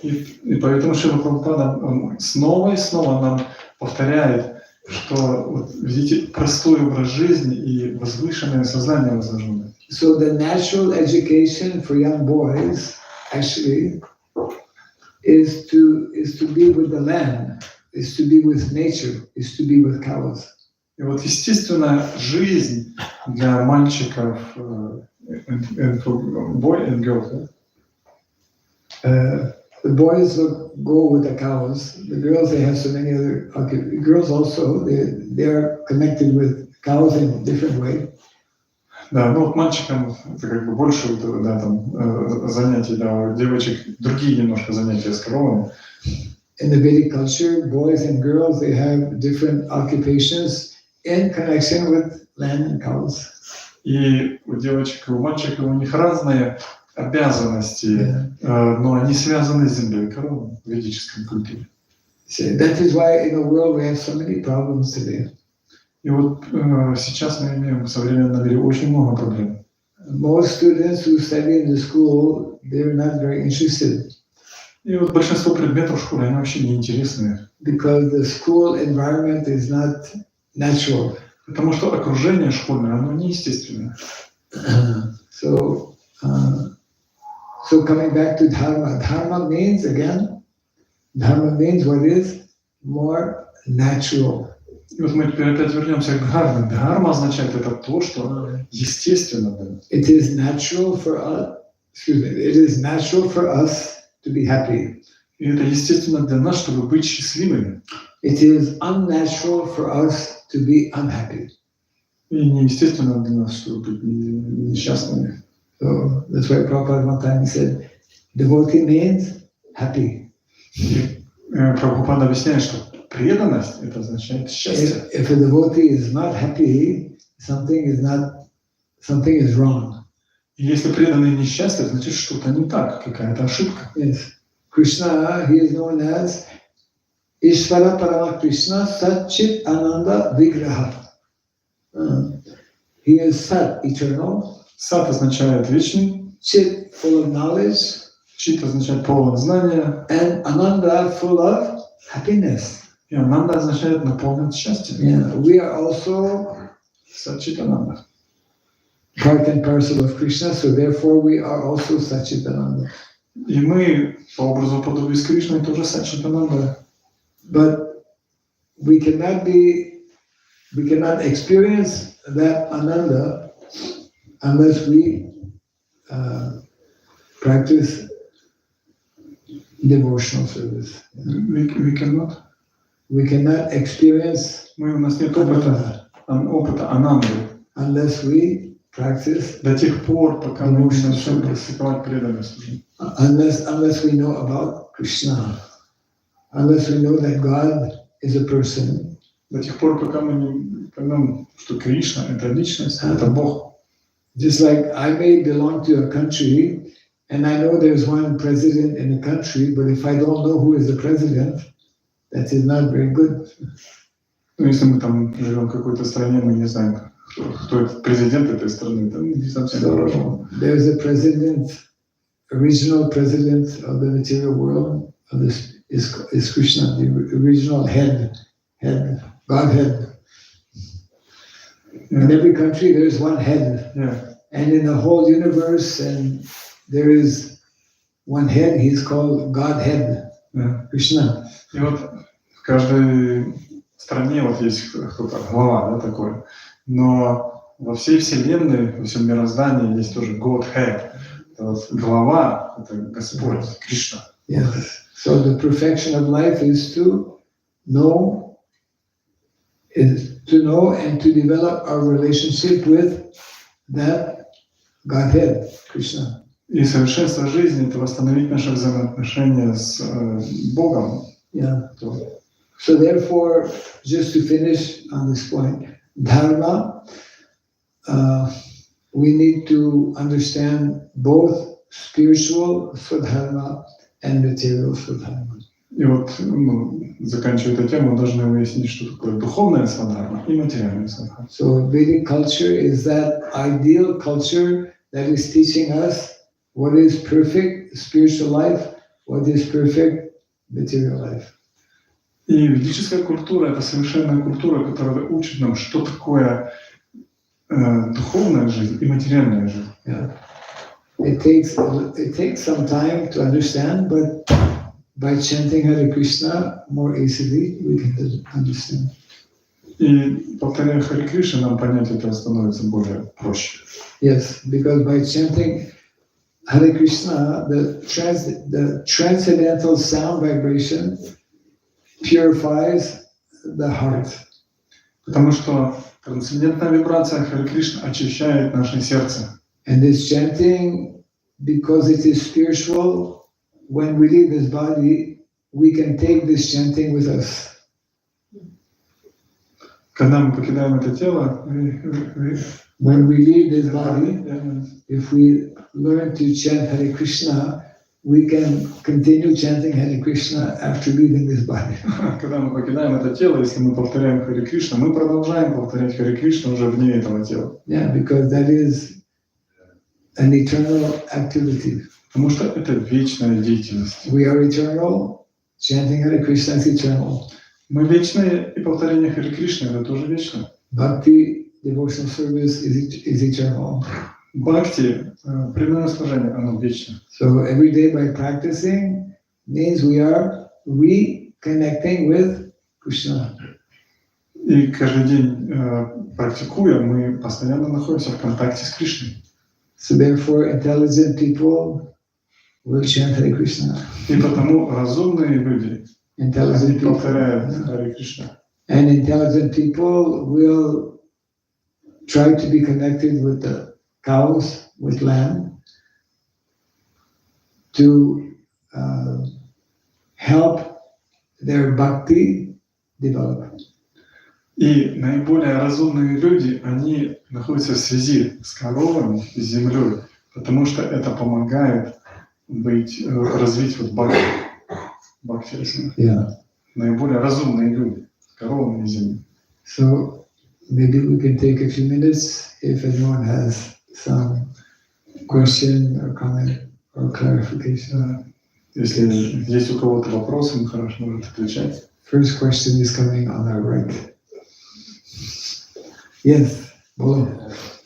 И поэтому Шрила Прабхупада он снова и снова нам повторяет, что вот, видите, простой образ жизни и возвышенное сознание возложенное. So the natural education for young boys actually is to be with the land, is to be with nature, is to be with cows. И вот естественная жизнь для мальчиков, boy and girl, The boys will go with the cows. The girls, they have so many other girls also. They are connected with cows in a different way. да, ну вот мальчикам это как бы больше вот, да, там, занятий, да, у девочек другие немножко занятия с коровами. In the Vedic culture, boys and girls, they have different occupations in connection with land and cows. И у девочек и у мальчиков у них разные обязанности, но они связаны с землей и коровами в ведическом культуре. So that is why in the world we have so many problems today. И вот сейчас мы имеем в современном мире очень много проблем. Most students who study in the school, they're not very interested И вот большинство предметов в школе, они вообще неинтересные. because the school environment is not natural. Потому что окружение школьное, оно неестественное. So coming back to dharma, dharma means what is more natural. И вот мы теперь опять вернемся к дхарме. Дхарма означает это то, что естественно. It is natural for us. It is natural for us to be happy. И это естественно для нас, чтобы быть счастливыми. It is unnatural for us to be unhappy. И неестественно для нас, чтобы быть несчастными. So that's why Prabhupada one time said, devotee means happy. И Прабхупада объясняет, что преданность – это означает счастье. If a devotee is not happy, something is wrong. И если преданный несчастлив, значит что-то не так, какая-то ошибка. Yes. Krishna, he is known as Ishvara Parama Krishna Sat-Chit Ananda Vigraha. He is Sat, eternal. Сат означает вечный, Chit, full of knowledge. Чит означает полон знания, And Ananda, full of happiness. и Ананда означает наполнен счастьем. Yeah. We are also Сат-Чит Ананда. part and parcel of Krishna, so therefore we are also Satchitananda. И мы по образу подобию с Кришной тоже Сат-Чит Ананда. But we cannot experience that Ananda unless we practice devotional service. We cannot experience У нас нет опыта Ананды unless we practice, до тех пор, пока мы не начнем практиковать преданность. unless we know about Krishna, unless we know that God is a person. До тех пор, пока мы не поймем, что Кришна – это личность, это Бог. Just like I may belong to a country and I know there's one president in the country, but if I don't know who is the president, that is not very good. Ну, если мы там живем в какой-то стране, мы не знаем, кто это президент этой страны, это не совсем хорошо. There's a president, original president of the material world, of this is Krishna, the original head, Godhead. In every country there's one head. Yeah. And in the whole universe, and there is one head, he's called Godhead, Krishna. И вот в каждой стране вот есть кто-то, глава, да, такой. Но во всей вселенной, во всем мироздании есть тоже Godhead. Вот глава – это Господь, Кришна. Yes. So the perfection of life is to know and to develop our relationship with that Godhead, Krishna. И совершенство жизни — это восстановить наши взаимоотношения с Богом. Yeah. So therefore, just to finish on this point, dharma, we need to understand both spiritual swadharma and material swadharma. И вот, заканчивая эту тему, мы должны выяснить, что такое духовная свадхарма и материальная свадхарма. So Vedic culture is that ideal culture that is teaching us what is perfect spiritual life, what is perfect material life. И ведическая культура — это совершенная культура, которая учит нам, что такое духовная жизнь и материальная жизнь. Yeah. It takes some time to understand, but by chanting Hare Krishna more easily we can understand. И повторяя Харе Кришна, нам понять это становится более проще. Yes, because by chanting Hare Krishna, the transcendental sound vibration purifies the heart. Потому что трансцендентная вибрация Харе Кришна очищает наше сердце. And this chanting, because it is spiritual, when we leave this body, we can take this chanting with us. Когда мы покидаем это тело, When we leave this body, if we learn to chant Hare Krishna, we can continue chanting Hare Krishna after leaving this body. Когда мы покидаем это тело, если мы повторяем Харе Кришна, мы продолжаем повторять Харе Кришна уже вне этого тела. Yeah, because that is an eternal activity. Потому что это вечная деятельность. We are eternal, chanting Hare Krishna is eternal. Мы вечные, и повторение Харе Кришны — это тоже вечно. Bhakti, devotional service is eternal. Бхакти, преданное служение, оно вечно. So every day by practicing means we are reconnecting with Krishna. И каждый день практикуя, мы постоянно находимся в контакте с Кришной. So therefore, intelligent people will chant Hare Krishna. И потому разумные люди Intelligent people. повторяют Харе Кришна. And intelligent people will try to be connected with the cows, with land, to help their bhakti develop. И наиболее разумные люди, они находятся в связи с коровами, с землей, потому что это помогает развить вот бхакти. Yeah. Наиболее разумные люди, коровами и землей. So maybe we can take a few minutes if anyone has some question or comment or clarification. Если есть у кого-то вопросы, Махарадж может отвечать. First question is coming on our right. Yes, Bolo.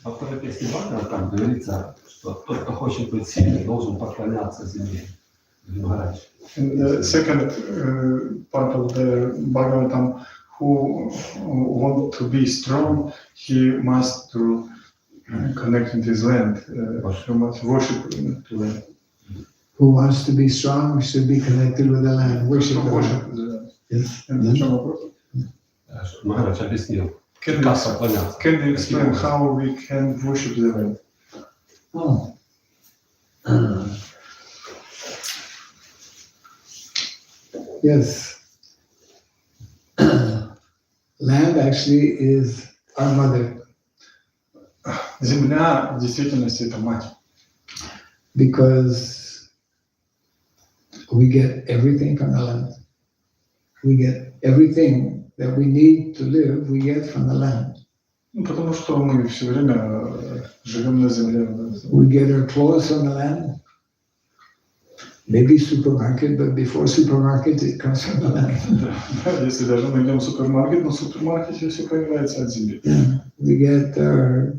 Во второй песне Бхакти там говорится, что тот, кто хочет быть сильным, должен поклоняться земле. Махарадж. In the second part of the Bhagavatam, who want to be strong, he must to connect with his land, so much worship to land. Who wants to be strong should be connected with the land. Worship the land. Yes. В чем вопрос? Махарадж объяснил, Can как поклоняться. you explain how we can worship the land? Oh. Yes. Land actually is our mother. Земля в действительности это мать, Because we get everything from the land. We get everything that we need to live, we get from the land. потому что мы все время живем на земле. We get our clothes from the land. Maybe supermarket, but before supermarket, it comes from the land. Если даже найдем супермаркет, но в супермаркете все появляется от земли. Yeah. We get our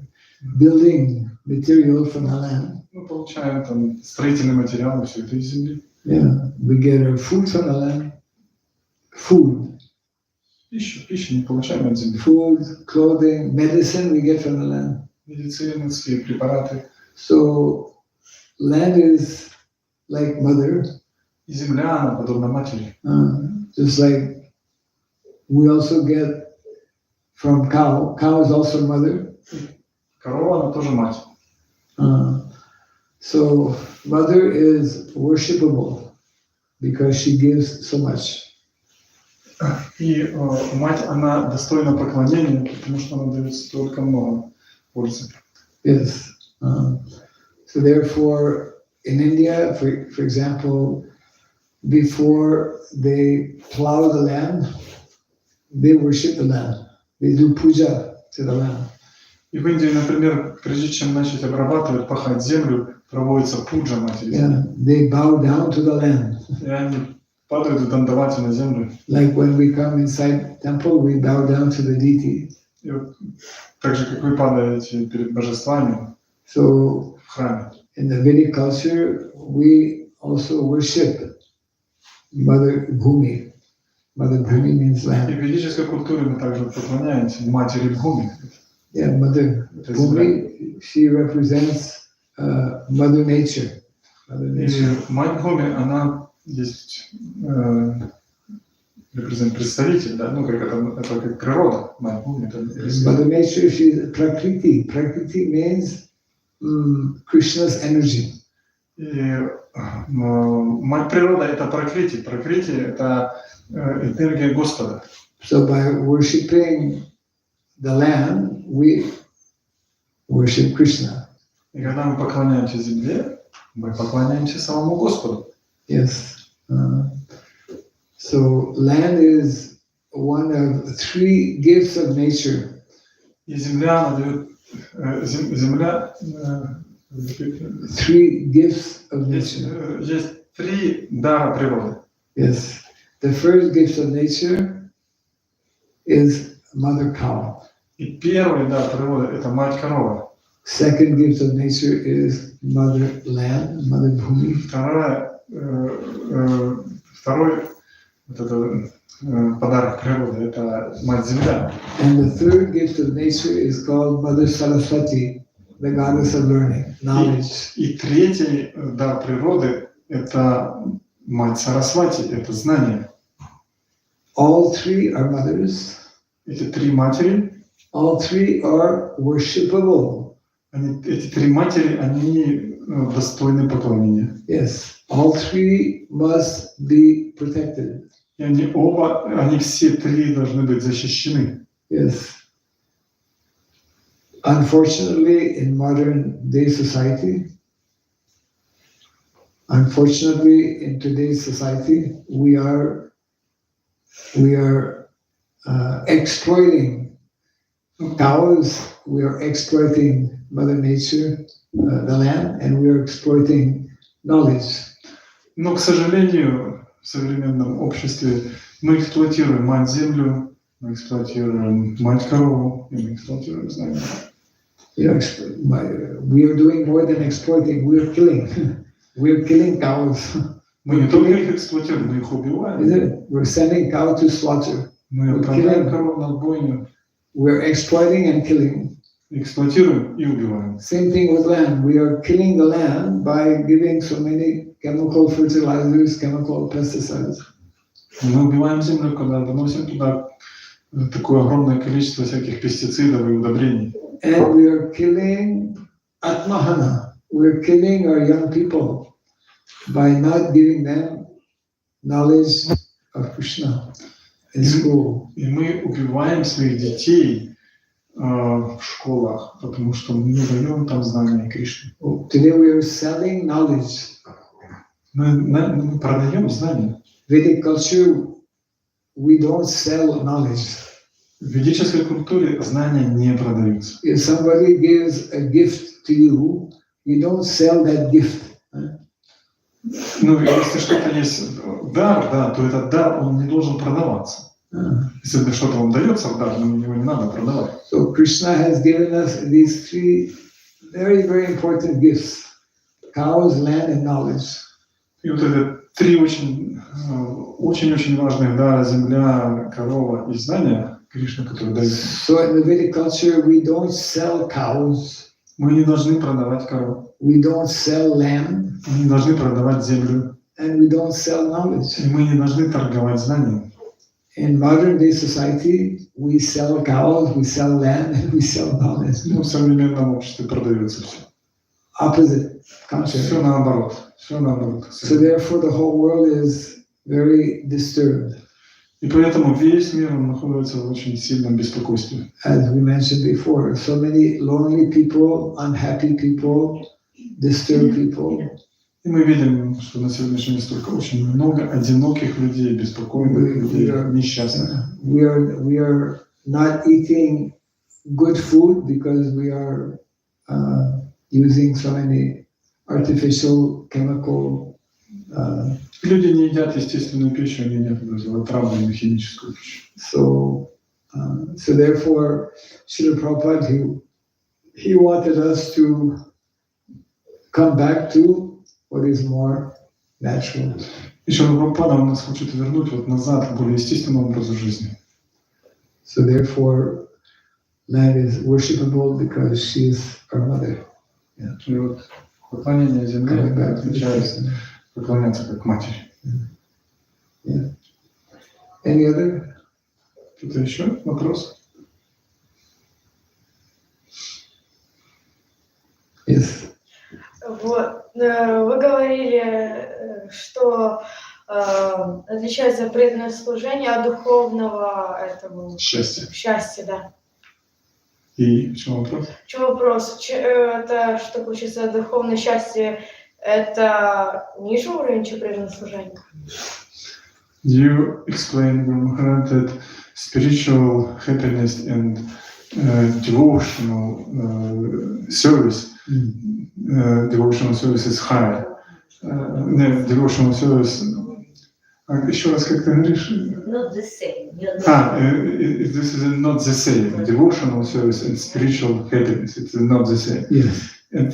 building material from the land. Мы получаем там строительные материалы, все это из земли. Yeah. We get our food from the land. Food. Пищу не получаем от земли. Food, clothing, medicine we get from the land. Медицинские препараты. So land is like mother. И земля, она подобна матери. Just like we also get from cow. Cow is also mother. Корова, она тоже мать. So mother is worshipable because she gives so much. И мать, она достойна поклонения, потому что она дает столько много пользы. Yes. So therefore, in India, for example, before they plow the land, they worship the land. They do puja to the land. И в Индии, например, прежде чем начать обрабатывать, пахать землю, проводится пуджа матери. Yeah, they bow down to the land. И они падают в дандавати на землю. Like when we come inside temple, we bow down to the deity. И вот, так же, как вы падаете перед божествами So в храме. in the Vedic culture, we also worship Mother Bhumi. Mother Bhumi means И в land. ведической культуре мы также поклоняемся матери Бхуми. Yeah, Mother Bhumi, she represents Mother Nature. Mother И Nature. мать Бхуми, она есть представитель, да, ну как это как природа, мать Бхуми. Mother Nature, she is Prakriti. Prakriti means Krishna's energy. И мать природа это пракрити. Пракрити это энергия Господа. So by worshipping the land, we worship Krishna. И когда мы поклоняемся земле, мы поклоняемся самому Господу. Yes. So land is one of three gifts of nature. И земля, она дает земля. Three gifts of nature. Есть три дара природы. Yes. The first gift of nature is mother cow. И первый дар природы это мать корова. Second gift of nature is mother land, mother bhumi. Второй вот это, подарок природы это мать земля. And the third gift of nature is called Mother Saraswati, the goddess of learning, knowledge. И третий дар природы это мать Сарасвати, это знание. All three are mothers. Эти три матери, All three are worshipable. эти три матери, они достойны поклонения. Yes, all three must be protected. И они все три должны быть защищены. Yes. Unfortunately, in modern day society, in today's society, we are exploiting cows, we are exploiting Mother Nature, the land, and we are exploiting knowledge. Но, к сожалению, в современном обществе мы эксплуатируем мать землю, мы эксплуатируем мать корову, и мы эксплуатируем знания. You know, we are doing more than exploiting. We are killing. We are killing cows. Мы не только их эксплуатируем, мы их убиваем. Isn't it? We're sending cows to slaughter. Мы отправляем коров на бойню, We're exploiting and killing. эксплуатируем и убиваем. Same thing with land. We are killing the land by giving so many chemical fertilizers, chemical pesticides. Мы убиваем землю, когда выносим туда такое огромное количество всяких пестицидов и удобрений. And we are killing Atmahana. We're killing our young people by not giving them knowledge of Krishna in school. И мы убиваем своих детей в школах, потому что мы не даем там знания Кришны. Today we are selling knowledge. Мы продаем знания. Vedic culture, we don't sell knowledge. В ведической культуре знания не продаются. If somebody gives a gift to you, you don't sell that gift. Ну, если что-то есть дар, да, то этот дар, он не должен продаваться. Если что-то вам дается в дар, но его не надо продавать. So Krishna has given us these three very, very important gifts: cows, land, and knowledge. И вот это три очень важных дара: земля, корова и знания Кришна, которые дают. So in the Vedic culture, we don't sell cows. Мы не должны продавать коров. We don't sell land. Мы не должны продавать землю. And we don't sell knowledge. И мы не должны торговать знанием. In modern day society, we sell cows, we sell land, and we sell knowledge. Ну, в современном обществе продается все. opposite, Все contrary. наоборот. Все наоборот. So therefore the whole world is very disturbed. И поэтому весь мир он находится в очень сильном беспокойстве. As we mentioned before, so many lonely people, unhappy people, disturbed people. И мы видим, что на сегодняшний день столько очень много одиноких людей, беспокойных людей, несчастных. We are not eating good food because we are using so many artificial chemical. Люди не едят естественную пищу, они едят отравленную химическую пищу. So therefore, Srila Prabhupada, he wanted us to come back to what is more natural. Еще Прабхупада нас хочет вернуть вот назад к более естественному образу жизни. So therefore, man is worshipable because she is our mother. И вот поклонение земле Coming back to the означает Krishna. поклоняться как матери. Yeah. Any other? Кто-то еще вопрос? Yes. Вот, вы говорили, что отличается преданное служение от духовного этого Счастье. счастья, да. И в чем вопрос? В чем вопрос? Это что получается духовное счастье? Это ниже уровень, чем преданное служение? You explained, Guru Maharaj, that spiritual happiness and devotional service, devotional service is higher. Devotional service. Еще раз, как ты говоришь? Not the same. This is not the same. Devotional service and spiritual happiness, it's not the same. Yes. And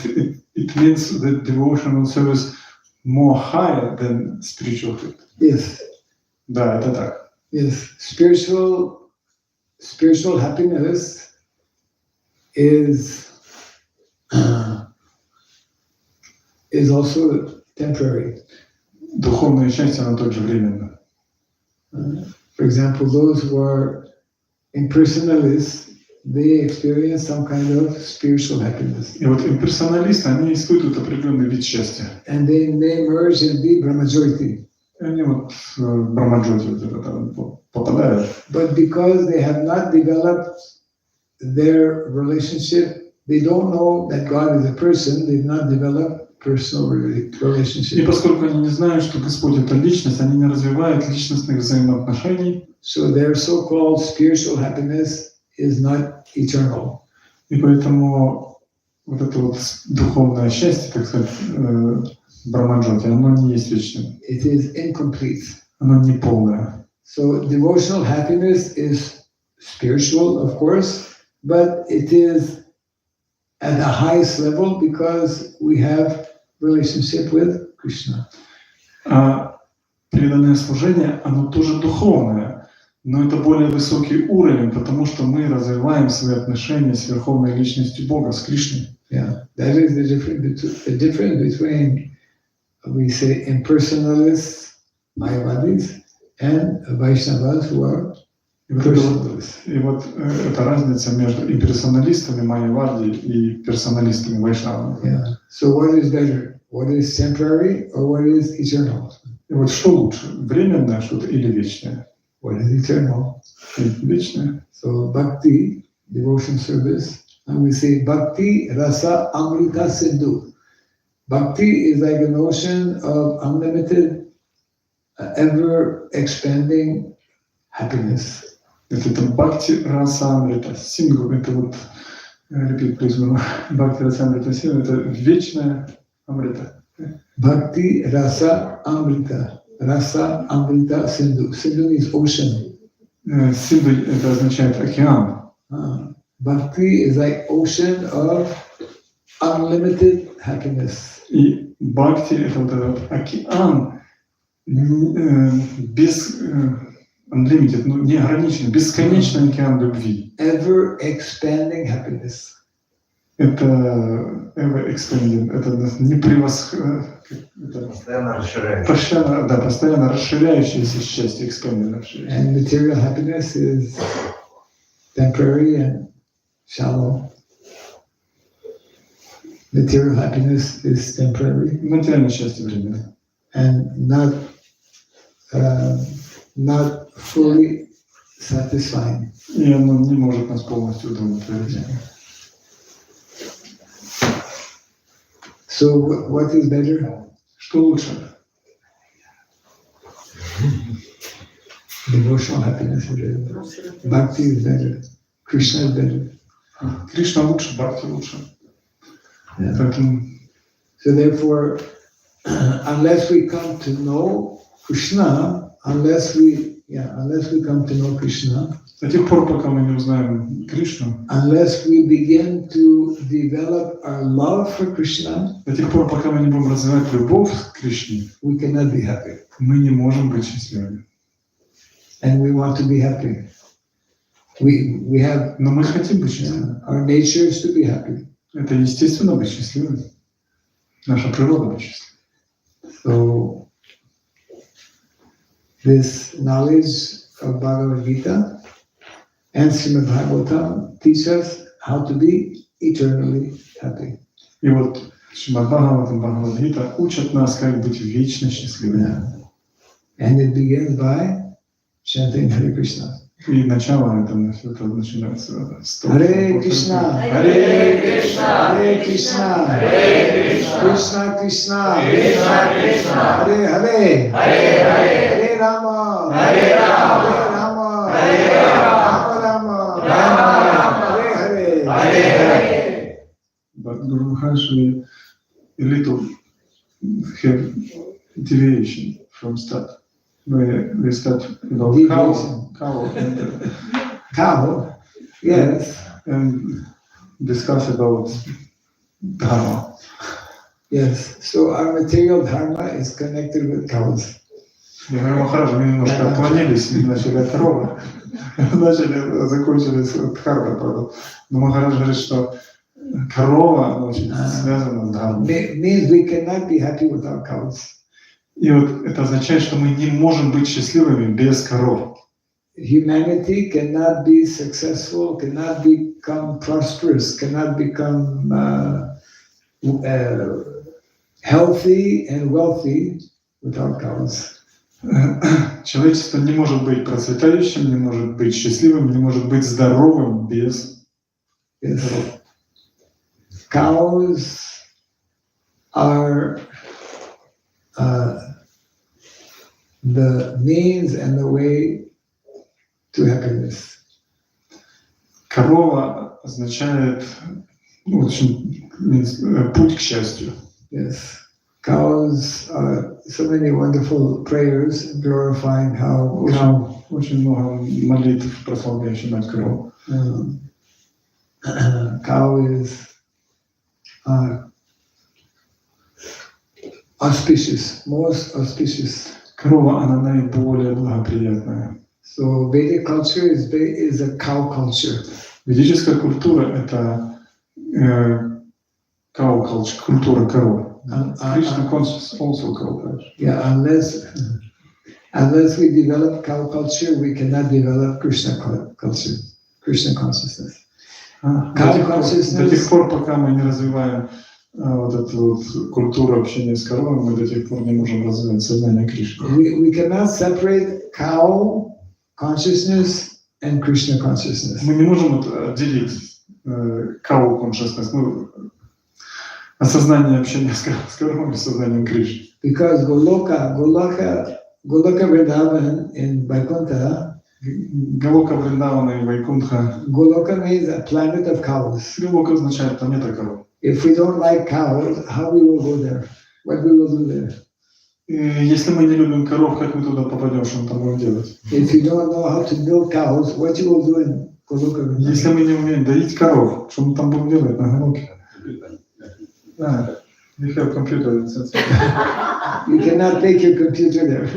it means that devotional service more higher than spiritual happiness. Yes. Да, это так. Yes. Spiritual happiness is also temporary. Духовное счастье, оно тоже временно. For example, those who are impersonalists, they experience some kind of spiritual happiness. И вот имперсоналисты, они испытывают определенный вид счастья. And they merge in the Brahmajyoti. И они вот в Брамаджоти вот это попадают. But because they have not developed their relationship, they don't know that God is a person, they've not developed personal И relationship. поскольку они не знают, что Господь — это личность, они не развивают личностных взаимоотношений. So their so-called spiritual happiness is not eternal. И поэтому вот это вот духовное счастье, так сказать, Брамаджоти, оно не есть вечным. It is incomplete. Оно не полное. So devotional happiness is spiritual, of course, but it is at the highest level because we have relationship with Krishna. А преданное служение, оно тоже духовное, но это более высокий уровень, потому что мы развиваем свои отношения с Верховной Личностью Бога, с Кришной. Yeah, that is the difference between, we say, impersonalists, Mayavadis, and Vaishnavas who are personalists. И вот эта разница между имперсоналистами Майявади и персоналистами Вайшнавами. Yeah. So what is better? What is temporary or what is eternal? И вот что лучше, временное что-то или вечное? What is eternal? Вечное. So bhakti, devotion service, and we say bhakti rasa amrita sindhu. Bhakti is like an ocean of unlimited, ever expanding happiness. Это бхакти раса амрита сингу, это вот repeat, please, бхакти раса амрита сингу, это вечная амрита. Bhakti rasa amrita sindhu. Sindhu means ocean. Синду это означает океан. Bhakti is like ocean of unlimited happiness. И бхакти это вот этот океан без unlimited, ну, неограниченный, бесконечный океан любви. Ever expanding happiness. Это ever expanding, это Постоянно расширяется. постоянно расширяющееся счастье, expanding, расширяющееся. And material happiness is temporary and shallow. Material happiness is temporary Материальное счастье временно. and not fully satisfying. И оно не может нас полностью удовлетворить. So what is better? Что лучше? Devotional happiness is better. Bhakti is better. Krishna is better. Кришна лучше, Бхакти лучше. Yeah. Поэтому, So therefore, unless we come to know Krishna, unless we come to know Krishna, до тех пор, пока мы не узнаем Кришну, unless we begin to develop our love for Krishna, до тех пор, пока мы не будем развивать любовь к Кришне, we cannot be happy. мы не можем быть счастливыми. And we want to be happy. We have, Но мы хотим быть счастливыми. our nature is to be happy. Это естественно быть счастливым. Наша природа быть счастливой. So this knowledge of Bhagavad Gita and Srimad Bhagavatam teach us how to be eternally happy. И вот Шримад Бхагаватам, Бхагавад-гита учат нас, как быть вечно счастливыми. And it begins by chanting Hare Krishna. И начало это начинается с того, Hare что- Krishna, Hare Krishna, Hare Krishna, Hare Krishna, Krishna Krishna, Krishna Krishna, Hare Hare, Hare Hare, Hare Rama, Hare Rama, Hare Rama, Hare Rama Rama, Rama, Hare Hare. Hare Hare. But Guru Maharaj, we a little have deviation from start. We start about Deviation. cow Cow, yes, and discuss about dharma. yes. So our material dharma is connected with cows. Я говорю, Махарадж, мы немножко отклонились, мы начали от коровы, закончили с дхармой, правда. Но Махарадж говорит, что корова она очень связана с дхармой. Means we cannot be happy without cows. И вот это означает, что мы не можем быть счастливыми без коров. Humanity cannot be successful, cannot become prosperous, cannot become healthy and wealthy without cows. Человечество не может быть процветающим, не может быть счастливым, не может быть здоровым без Yes. коров. Cows are the means and the way to happiness. Корова означает в общем, путь к счастью. Yes. Cows are so many wonderful prayers glorifying how cow. Очень много молитв, прославляющих мать корову. Cow is auspicious, most auspicious. Корова, она наиболее благоприятная. So Vedic culture is a cow culture. Ведическая культура – это cow culture, культура коров. Krishna conscious also cow culture. Yeah, unless we develop cow culture, we cannot develop Krishna culture, Krishna consciousness. До тех пор, пока мы не развиваем вот эту вот культуру общения с коровой, мы до тех пор не можем развивать сознание Кришны. We cannot separate cow consciousness and Krishna consciousness. Мы не можем отделить cow consciousness, осознание общения с коровой и сознанием Кришны. Because Goloka Vrindavan in Vaikuntha, Галока Вриндавана и Вайкунтха. Goloka means a planet of cows. Галока означает планета коров. If we don't like cows, how we will go there? What we will do there? Если мы не любим коров, как мы туда попадем, что мы там будем делать? If you don't know how to milk cows, what you will do in Goloka Vrindavan? Если мы не умеем доить коров, что мы там будем делать на Галоке? You have computer. You cannot take your computer there.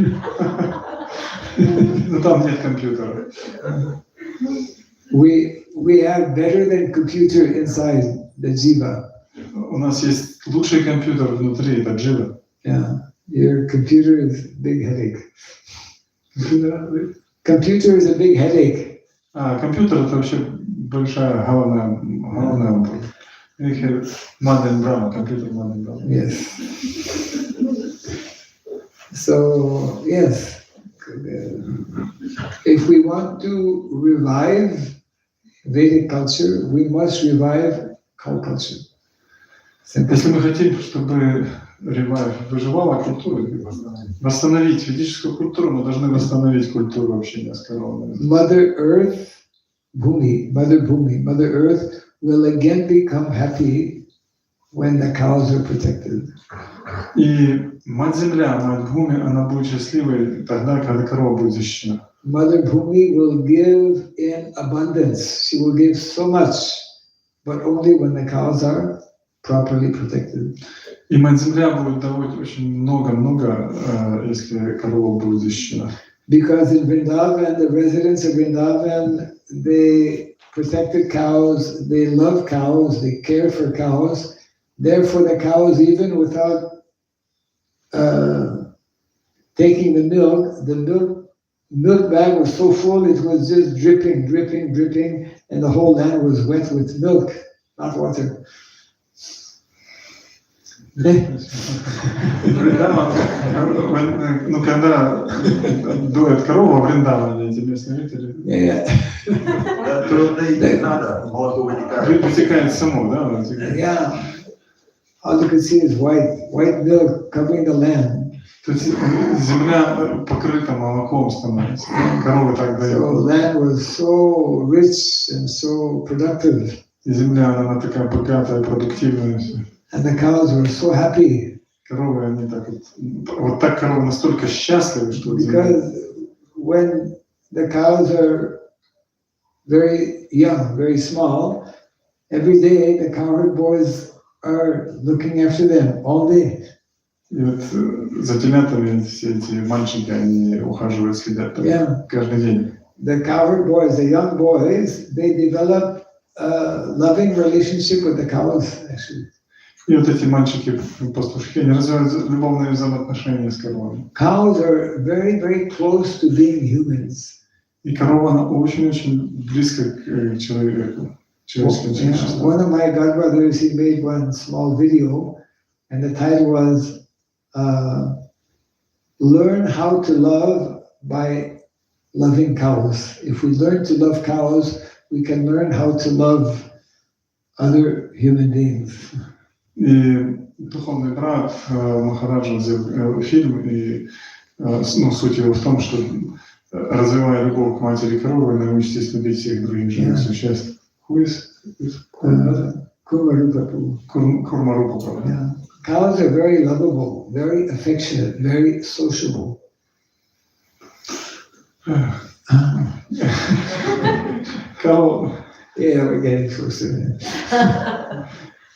Но там нет компьютера. We have better than computer inside the jiva. У нас есть лучший компьютер внутри, это джива. Yeah, your computer is a big headache. Computer is a big headache. Компьютер это вообще большая головная боль. You have Mother and Brahma, complete Mother and Brahma. Yes. So, yes, if we want to revive Vedic culture, we must revive cow culture. Simple. Если мы хотим, чтобы выживала культура, восстановить ведическую культуру, мы должны восстановить культуру общения с коровами. Mother Earth, Mother Earth will again become happy when the cows are protected. И Мать-Земля, Мать-Бхуми, она будет счастливой тогда, когда корова будет защищена. Mother Bhumi will give in abundance. She will give so much, but only when the cows are properly protected. И Мать-Земля будет давать очень много, если корова будет защищена. Because in Vrindavan, the residents of Vrindavan, they protected cows, they love cows, they care for cows. Therefore, the cows, even without taking the milk bag was so full, it was just dripping, and the whole land was wet with milk, not water. Ну, когда дует корова в Вриндаване, эти местные жители, вытекает само, да? Yeah. All you can see is white milk covering the land. То есть земля покрыта молоком становится. Коровы так So дают. land was so rich and so productive. И земля, она такая богатая, продуктивная. And the cows were so happy. Коровы, они так вот так коровы настолько счастливы, что Because when the cows are very young, very small, every day the cowherd boys are looking after them all day. И вот за телятами все эти мальчики, они ухаживают, следят каждый день. The cowherd boys, the young boys, they develop a loving relationship with the cows, actually. И вот эти мальчики-пастушки, они развивают любовные взаимоотношения с коровами. Cows are very close to being humans. И корова, она очень близко к человеку. One of my godbrothers, he made one small video, and the title was Learn How to Love by Loving Cows. If we learn to love cows, we can learn how to love other human beings. И духовный брат Махараджа сделал фильм, и суть его в том, что развивая любовь к матери коровы, научитесь любить всех других живых существ. Курмарупа. Yeah. Cows are very lovable, very affectionate, very sociable. Yeah, we're getting closer.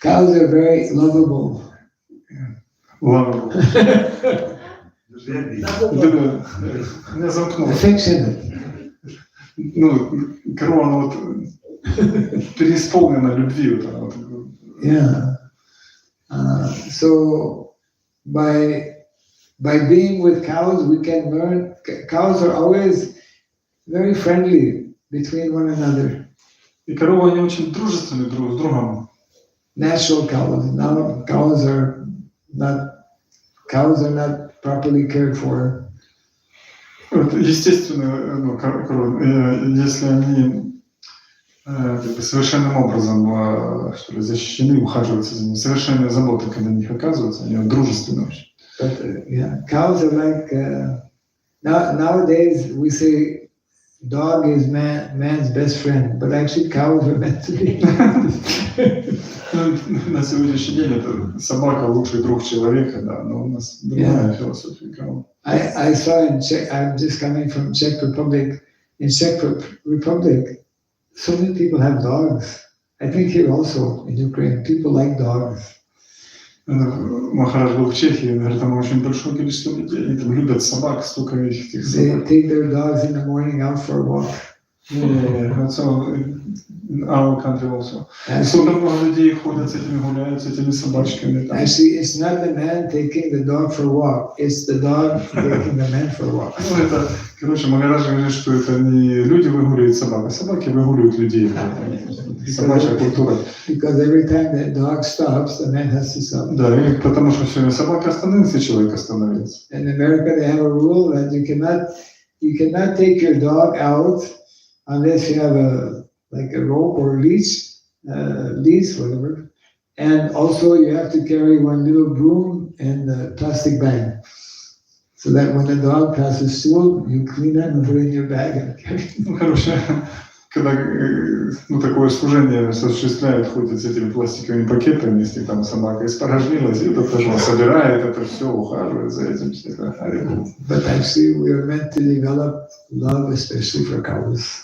Cows are very lovable. Lovable. Меня замкнуло. Affectionate. Ну, корова, она вот переисполнена любви. Yeah. So by being with cows, we can learn. Cows are always very friendly between one another. И коровы, они очень дружественны друг с другом. Natural cows. Now cows are not properly cared for. Естественно, коровы, если они совершенным образом что ли, защищены, ухаживаются за ними, совершенная забота, когда на них оказывается, они дружественны очень. But cows are like nowadays we say dog is man's best friend, but actually cows are meant to be. На сегодняшний день это собака лучший друг человека, да, но у нас другая философия коров. I saw in Czech. I'm just coming from Czech Republic. In Czech Republic, so many people have dogs. I think here also in Ukraine, people like dogs. Махарадж был в Чехии, он говорит, там очень большое количество людей, они там любят собак, столько этих собак. They take their dogs in the morning out for a walk. It's in our country also. Сколько много людей ходят с этими, гуляют с этими собачками. Там. Actually, it's not the man taking the dog for a walk, it's the dog taking the man for a walk. Ну, это, короче, Махарадж говорит, что это не люди выгуливают собак, а собаки выгуливают людей. Собачья культура. Because every time that dog stops, the man has to stop. Да, и потому что все, собака остановится, человек остановится. In America, they have a rule that you cannot take your dog out unless you have a rope or leash, whatever. And also you have to carry one little broom and a plastic bag. So that when the dog passes through, you clean it and put it in your bag and carry it. Ну, короче, когда такое служение осуществляют, ходят с этими пластиковыми пакетами, если там собака испорожнилась, и это тоже собирает это все, ухаживает за этим всегда. But actually we are meant to develop love, especially for cows.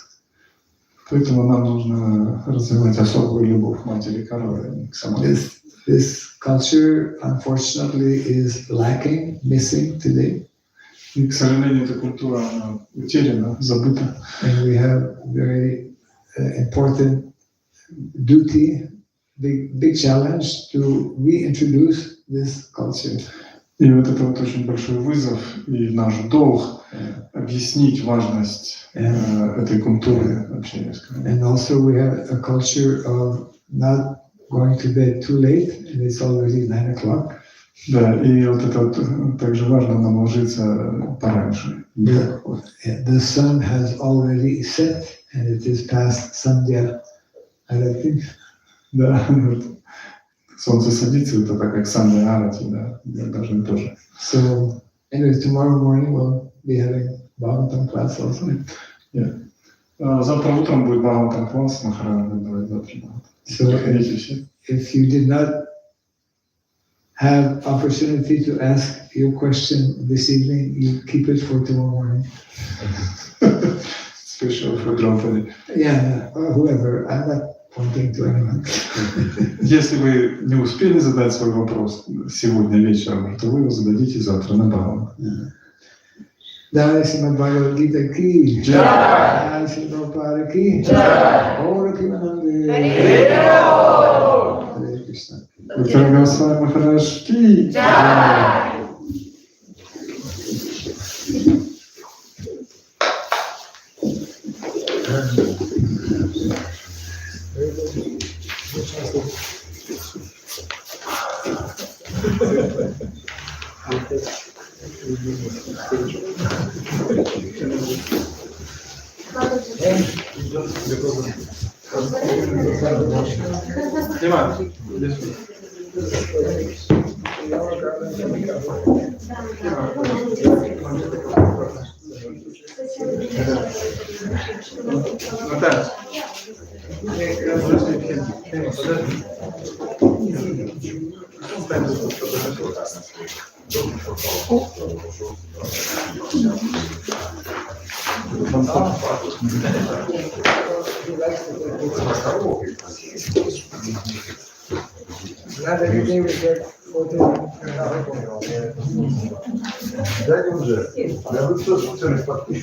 Поэтому нам нужно развивать особую любовь к матери коровы, к самой. This culture, unfortunately, is lacking, missing today. И, к сожалению, эта культура она утеряна, забыта. And we have very important duty, big challenge to reintroduce this culture. И вот это вот очень большой вызов и наш долг объяснить важность этой культуры общения с коровой. And also we have a culture of not going to bed too late, and it's already 9 o'clock. Да, и вот это вот также важно нам ложиться пораньше. The sun has already set, and it is past Sandhya, I think. Да, солнце садится, это так как Сандхя Арати, да, должны тоже. So, anyway, tomorrow morning we'll be having Bhagavatam class also. Yeah. Завтра утром будет Бхагаватам класс, Махарадж будет завтра. So, if you did not have opportunity to ask your question this evening, you keep it for tomorrow morning. Special for Draupadi. Yeah, or whoever. I'm not pointing to anyone. Если вы не успели задать свой вопрос сегодня вечером, то вы его зададите завтра на Бхагаватам. Jai Srimad Bhagavad Gita ki Jai Sri Prabhupada ki Jai Gaura Kivanande Hare Krishna. Дорогой Госвами Махарадж ки Джай! Not every day we get 14. Дайте уже. Я бы тоже подпишу.